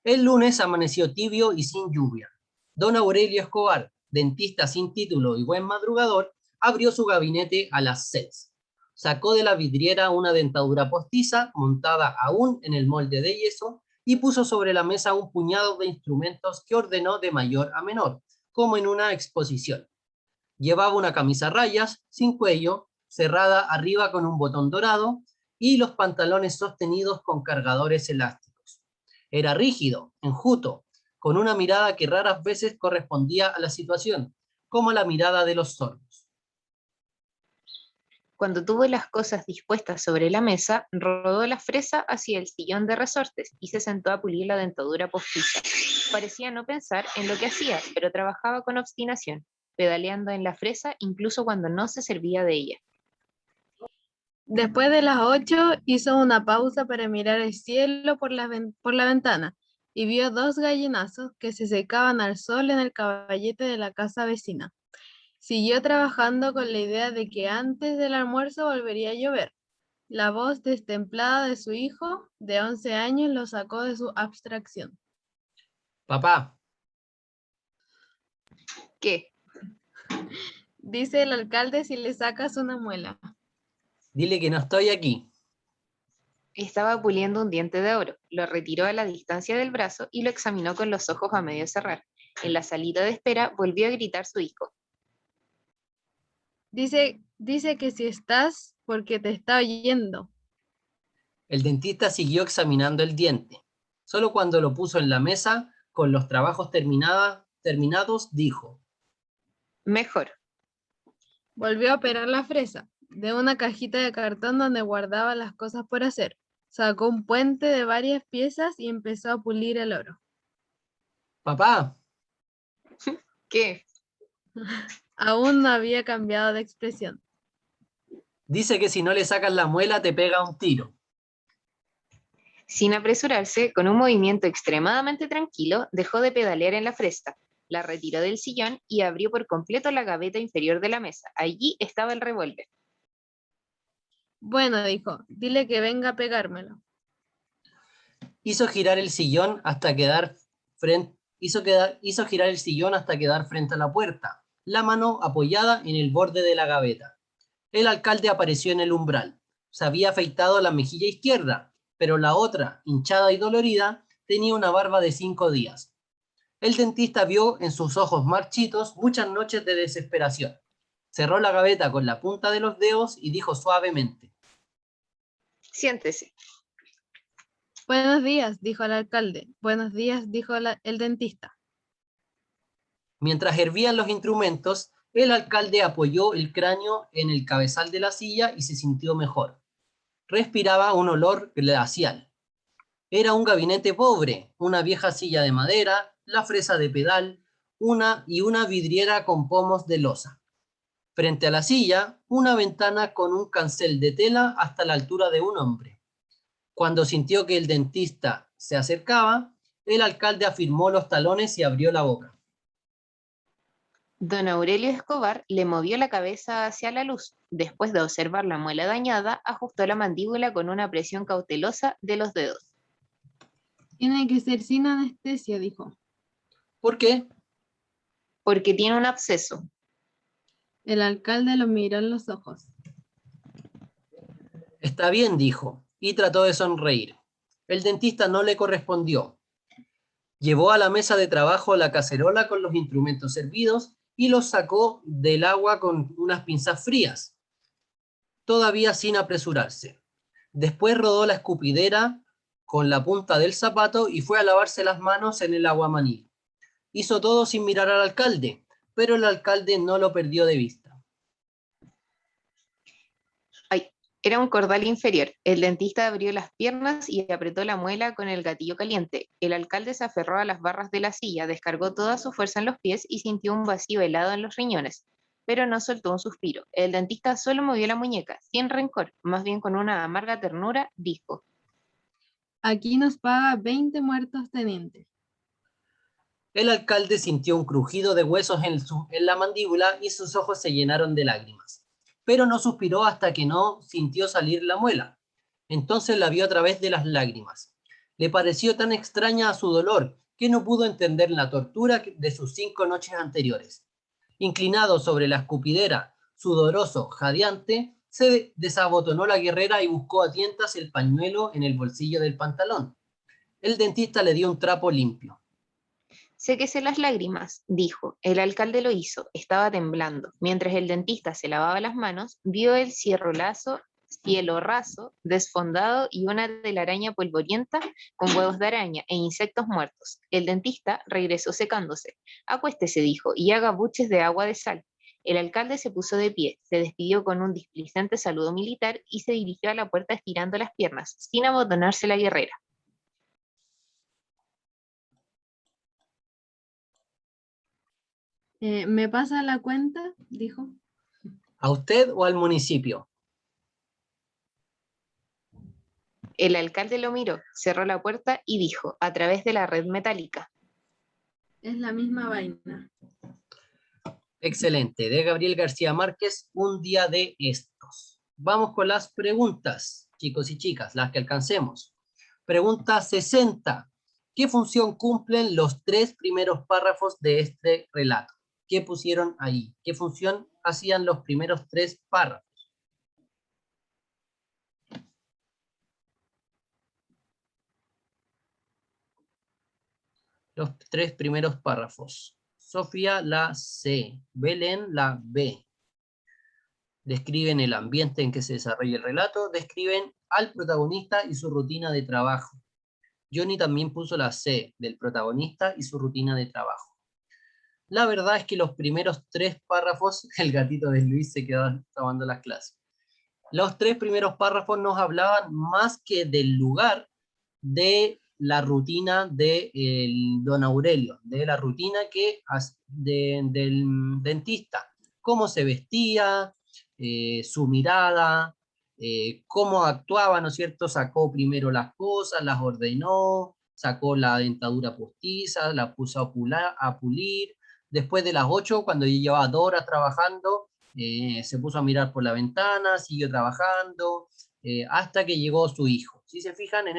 El lunes amaneció tibio y sin lluvia. Don Aurelio Escobar, dentista sin título y buen madrugador, abrió su gabinete a las 6. Sacó de la vidriera una dentadura postiza montada aún en el molde de yeso y puso sobre la mesa un puñado de instrumentos que ordenó de mayor a menor, como en una exposición. Llevaba una camisa a rayas, sin cuello, cerrada arriba con un botón dorado, y los pantalones sostenidos con cargadores elásticos. Era rígido, enjuto, con una mirada que raras veces correspondía a la situación, como la mirada de los sordos. Cuando tuvo las cosas dispuestas sobre la mesa, rodó la fresa hacia el sillón de resortes y se sentó a pulir la dentadura postiza. Parecía no pensar en lo que hacía, pero trabajaba con obstinación, pedaleando en la fresa incluso cuando no se servía de ella. Después de las 8 hizo una pausa para mirar el cielo por la ventana y vio 2 gallinazos que se secaban al sol en el caballete de la casa vecina. Siguió trabajando con la idea de que antes del almuerzo volvería a llover. La voz destemplada de su hijo, de 11 años, lo sacó de su abstracción. Papá, ¿Qué? Dice el alcalde si le sacas una muela. dile que no estoy aquí. Estaba puliendo un diente de oro. Lo retiró a la distancia del brazo y lo examinó con los ojos a medio cerrar. En la salita de espera volvió a gritar su hijo. Dice que si estás, porque te está oyendo. El dentista siguió examinando el diente. Solo cuando lo puso en la mesa, con los trabajos terminados, dijo: Mejor. Volvió a operar la fresa. De una cajita de cartón donde guardaba las cosas por hacer. Sacó un puente de varias piezas y empezó a pulir el oro. papá, ¿Qué? Aún no había cambiado de expresión. dice que si no le sacas la muela te pega un tiro. Sin apresurarse, con un movimiento extremadamente tranquilo, dejó de pedalear en la fresa, la retiró del sillón y abrió por completo la gaveta inferior de la mesa. Allí estaba el revólver. Bueno, dijo, dile que venga a pegármelo. Hizo girar el sillón hasta quedar frente a la puerta, la mano apoyada en el borde de la gaveta. El alcalde apareció en el umbral. Se había afeitado la mejilla izquierda, pero la otra, hinchada y dolorida, tenía una barba de 5 días. El dentista vio en sus ojos marchitos muchas noches de desesperación. Cerró la gaveta con la punta de los dedos y dijo suavemente: Siéntese. Buenos días, dijo el alcalde. Buenos días, dijo el dentista. Mientras hervían los instrumentos, el alcalde apoyó el cráneo en el cabezal de la silla y se sintió mejor. Respiraba un olor glacial. Era un gabinete pobre, una vieja silla de madera, la fresa de pedal, una vidriera con pomos de loza. Frente a la silla, una ventana con un cancel de tela hasta la altura de un hombre. Cuando sintió que el dentista se acercaba, el alcalde afirmó los talones y abrió la boca. Don Aurelio Escobar le movió la cabeza hacia la luz. Después de observar la muela dañada, ajustó la mandíbula con una presión cautelosa de los dedos. Tiene que ser sin anestesia, dijo. ¿Por qué? Porque tiene un absceso. El alcalde lo miró en los ojos. Está bien, dijo, y trató de sonreír. El dentista no le correspondió. Llevó a la mesa de trabajo la cacerola con los instrumentos servidos y los sacó del agua con unas pinzas frías. todavía sin apresurarse. Después rodó la escupidera con la punta del zapato y fue a lavarse las manos en el aguamanil. Hizo todo sin mirar al alcalde, pero el alcalde no lo perdió de vista. Ay, era un cordal inferior. El dentista abrió las piernas y apretó la muela con el gatillo caliente. El alcalde se aferró a las barras de la silla, descargó toda su fuerza en los pies y sintió un vacío helado en los riñones, pero no soltó un suspiro. El dentista solo movió la muñeca, sin rencor, más bien con una amarga ternura, dijo: Aquí nos paga 20 muertos, teniente. El alcalde sintió un crujido de huesos en la mandíbula y sus ojos se llenaron de lágrimas. Pero no suspiró hasta que no sintió salir la muela. Entonces la vio a través de las lágrimas. Le pareció tan extraña a su dolor que no pudo entender la tortura de sus 5 noches anteriores. Inclinado sobre la escupidera, sudoroso, jadeante, se desabotonó la guerrera y buscó a tientas el pañuelo en el bolsillo del pantalón. El dentista le dio un trapo limpio. Séquese las lágrimas, dijo. El alcalde lo hizo, estaba temblando. Mientras el dentista se lavaba las manos, vio el cielo raso, desfondado y una telaraña polvorienta con huevos de araña e insectos muertos. El dentista regresó secándose. Acuéstese, dijo, y haga buches de agua de sal. El alcalde se puso de pie, se despidió con un displicente saludo militar y se dirigió a la puerta estirando las piernas, sin abotonarse la guerrera. ¿Me pasa la cuenta? Dijo. ¿A usted o al municipio? El alcalde lo miró, cerró la puerta y dijo, a través de la red metálica: Es la misma vaina. Excelente. De Gabriel García Márquez, un día de estos. Vamos con las preguntas, chicos y chicas, las que alcancemos. Pregunta 60. ¿Qué función cumplen los 3 primeros párrafos de este relato? ¿Qué pusieron ahí? ¿Qué función hacían los primeros 3 párrafos? Los 3 primeros párrafos. Sofía, la C. Belén, la B. Describen el ambiente en que se desarrolla el relato, describen al protagonista y su rutina de trabajo. Johnny también puso la C, del protagonista y su rutina de trabajo. La verdad es que los primeros 3 párrafos, el gatito de Luis se quedó tomando las clases. Los 3 primeros párrafos nos hablaban más que del lugar de la rutina de don Aurelio, de la rutina del dentista, cómo se vestía, su mirada, cómo actuaba, ¿no es cierto? Sacó primero las cosas, las ordenó, sacó la dentadura postiza, la puso a pulir. Después de las 8, cuando ya llevaba 2 horas trabajando, se puso a mirar por la ventana, siguió trabajando, hasta que llegó su hijo. Si se fijan, en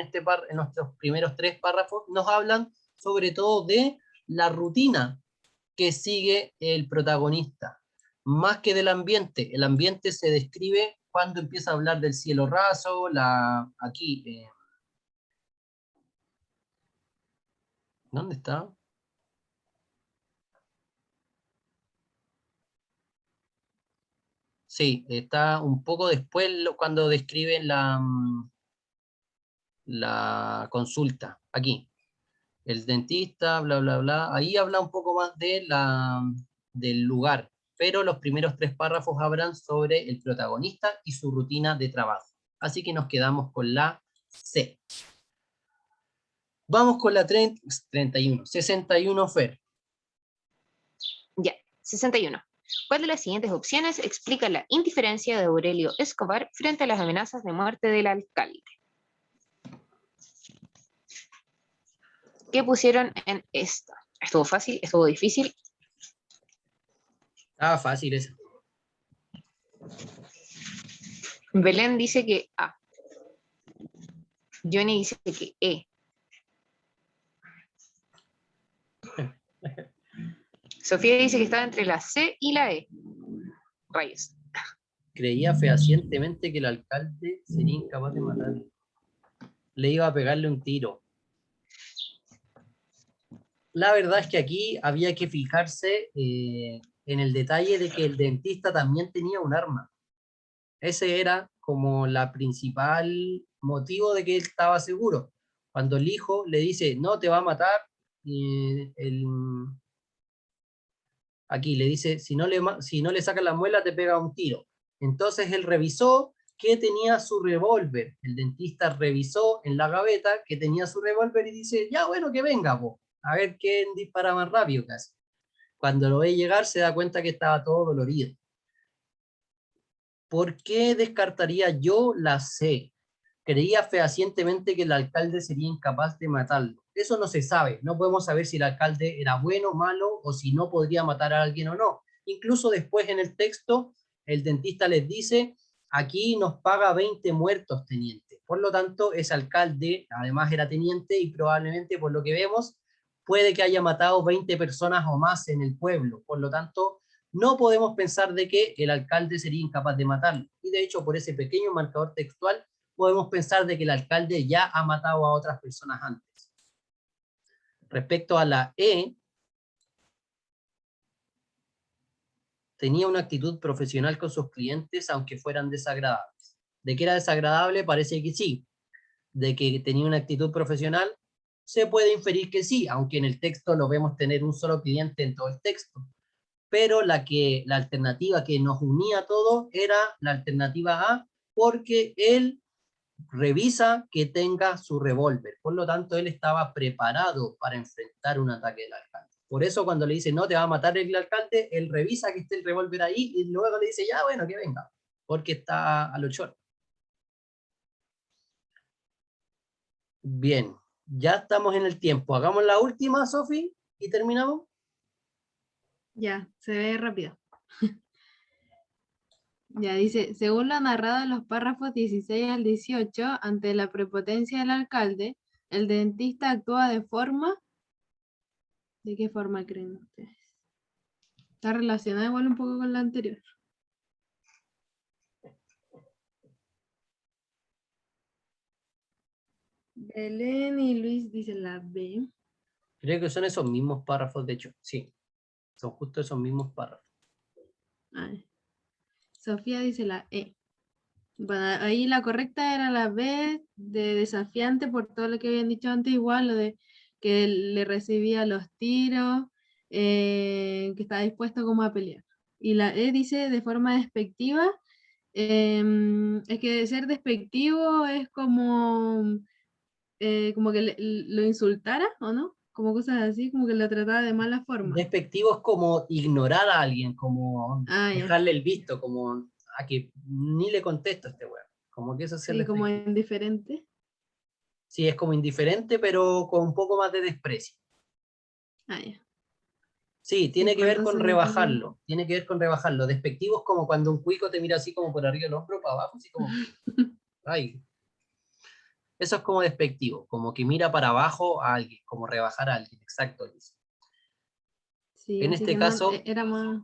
nuestros primeros 3 párrafos nos hablan sobre todo de la rutina que sigue el protagonista, más que del ambiente. El ambiente se describe cuando empieza a hablar del cielo raso, aquí, ¿dónde está? Sí, está un poco después cuando describen la consulta, aquí. El dentista, bla, bla, bla. Ahí habla un poco más del lugar, pero los primeros 3 párrafos hablan sobre el protagonista y su rutina de trabajo. Así que nos quedamos con la C. Vamos con la 31, 61, Fer. Ya, 61. ¿Cuál de las siguientes opciones explica la indiferencia de Aurelio Escobar frente a las amenazas de muerte del alcalde? ¿Qué pusieron en esta? ¿Estuvo fácil? ¿Estuvo difícil? Estaba fácil esa. Belén dice que A. Johnny dice que E. Sofía dice que estaba entre la C y la E. Rayos. Creía fehacientemente que el alcalde sería incapaz de matarlo. Le iba a pegarle un tiro. La verdad es que aquí había que fijarse en el detalle de que el dentista también tenía un arma. Ese era como la principal motivo de que él estaba seguro. Cuando el hijo le dice, no te va a matar, y aquí le dice, si no le sacas la muela te pega un tiro. Entonces él revisó que tenía su revólver. El dentista revisó en la gaveta que tenía su revólver y dice, ya bueno, que venga, po, a ver quién dispara más rápido casi. Cuando lo ve llegar se da cuenta que estaba todo dolorido. ¿Por qué descartaría yo la C? Creía fehacientemente que el alcalde sería incapaz de matarlo. Eso no se sabe. No podemos saber si el alcalde era bueno, malo, o si no podría matar a alguien o no. Incluso después en el texto, el dentista les dice, aquí nos paga 20 muertos, teniente. Por lo tanto, ese alcalde, además era teniente, y probablemente, por lo que vemos, puede que haya matado 20 personas o más en el pueblo. Por lo tanto, no podemos pensar de que el alcalde sería incapaz de matarlo. Y de hecho, por ese pequeño marcador textual, podemos pensar de que el alcalde ya ha matado a otras personas antes. Respecto a la E, tenía una actitud profesional con sus clientes, aunque fueran desagradables. ¿De que era desagradable? Parece que sí. De que tenía una actitud profesional, se puede inferir que sí, aunque en el texto lo vemos tener un solo cliente en todo el texto. Pero la alternativa que nos unía a todos era la alternativa A, porque él revisa que tenga su revólver. Por lo tanto, él estaba preparado para enfrentar un ataque del alcalde. Por eso cuando le dice, no te va a matar el alcalde, él revisa que esté el revólver ahí y luego le dice, ya bueno, que venga, porque está a los choros. Bien, ya estamos en el tiempo. Hagamos la última, Sofi, y terminamos. Ya, se ve rápido. Ya dice, según lo narrado en los párrafos 16 al 18, ante la prepotencia del alcalde, el dentista actúa de forma... ¿De qué forma creen ustedes? Está relacionada igual un poco con la anterior. Belén y Luis dicen la B. Creo que son esos mismos párrafos, de hecho, sí. Son justo esos mismos párrafos. Ay. Sofía dice la E. Bueno, ahí la correcta era la B de desafiante por todo lo que habían dicho antes, igual lo de que le recibía los tiros, que estaba dispuesto como a pelear. Y la E dice de forma despectiva, es que ser despectivo es como que lo insultara, ¿o no? Como cosas así, como que lo trataba de mala forma. Despectivo es como ignorar a alguien, como Ah, ya. dejarle el visto, como a que ni le contesto a este weón. Como que eso es ser Sí, como despectivo. indiferente. Sí, es como indiferente, pero con un poco más de desprecio. Ah, ya. Sí, Sí, tiene que pues ver con entonces me parece... rebajarlo. Tiene que ver con rebajarlo. Despectivo es como cuando un cuico te mira así como por arriba del hombro, para abajo, así como, ay. Eso es como despectivo, como que mira para abajo a alguien, como rebajar a alguien. Exacto, Liz. Sí, En así este que no, caso, era más...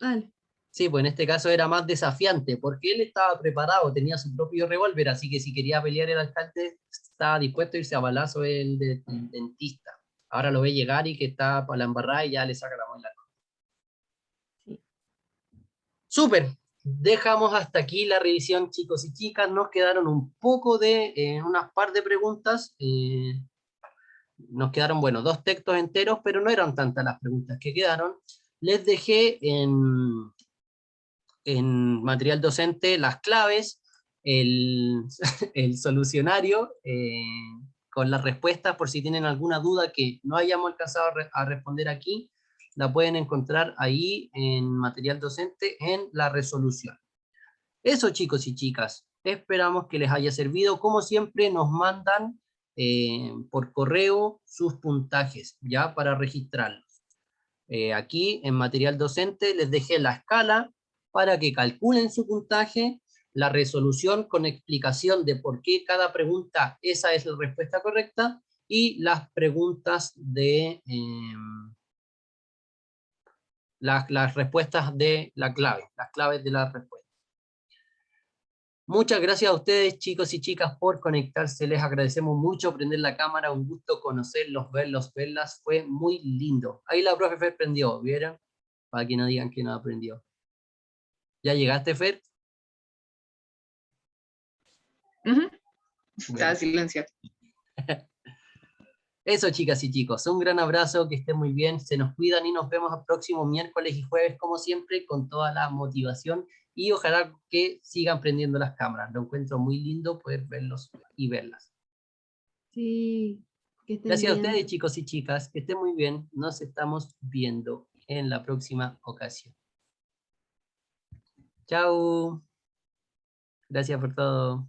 Dale. sí, pues en este caso era más desafiante, porque él estaba preparado, tenía su propio revólver, así que si quería pelear el alcalde, estaba dispuesto a irse a balazo el dentista. Ahora lo ve llegar y que está para la embarrada y ya le saca la muela. Sí. Súper. Dejamos hasta aquí la revisión, chicos y chicas. Nos quedaron un poco de, unas par de preguntas. Nos quedaron, bueno, 2 textos enteros, pero no eran tantas las preguntas que quedaron. Les dejé en material docente las claves, el, el solucionario con las respuestas, por si tienen alguna duda que no hayamos alcanzado a responder aquí, la pueden encontrar ahí en material docente en la resolución. Eso, chicos y chicas, esperamos que les haya servido. Como siempre, nos mandan por correo sus puntajes, ya para registrarlos. Aquí en material docente les dejé la escala para que calculen su puntaje, la resolución con explicación de por qué cada pregunta esa es la respuesta correcta y las preguntas de las respuestas de la clave, las claves de la respuesta. Muchas gracias a ustedes, chicos y chicas, por conectarse. Les agradecemos mucho prender la cámara. Un gusto conocerlos, verlos, verlas. Fue muy lindo. Ahí la profe Fer prendió, ¿vieron? Para que no digan que no aprendió. ¿Ya llegaste, Fer? Ujú. Bueno. Estaba silenciado. Eso, chicas y chicos, un gran abrazo, que estén muy bien, se nos cuidan y nos vemos el próximo miércoles y jueves, como siempre, con toda la motivación y ojalá que sigan prendiendo las cámaras. Lo encuentro muy lindo poder verlos y verlas. Sí, que estén Gracias a bien. ustedes, chicos y chicas, que estén muy bien. Nos estamos viendo en la próxima ocasión. Chao. Gracias por todo.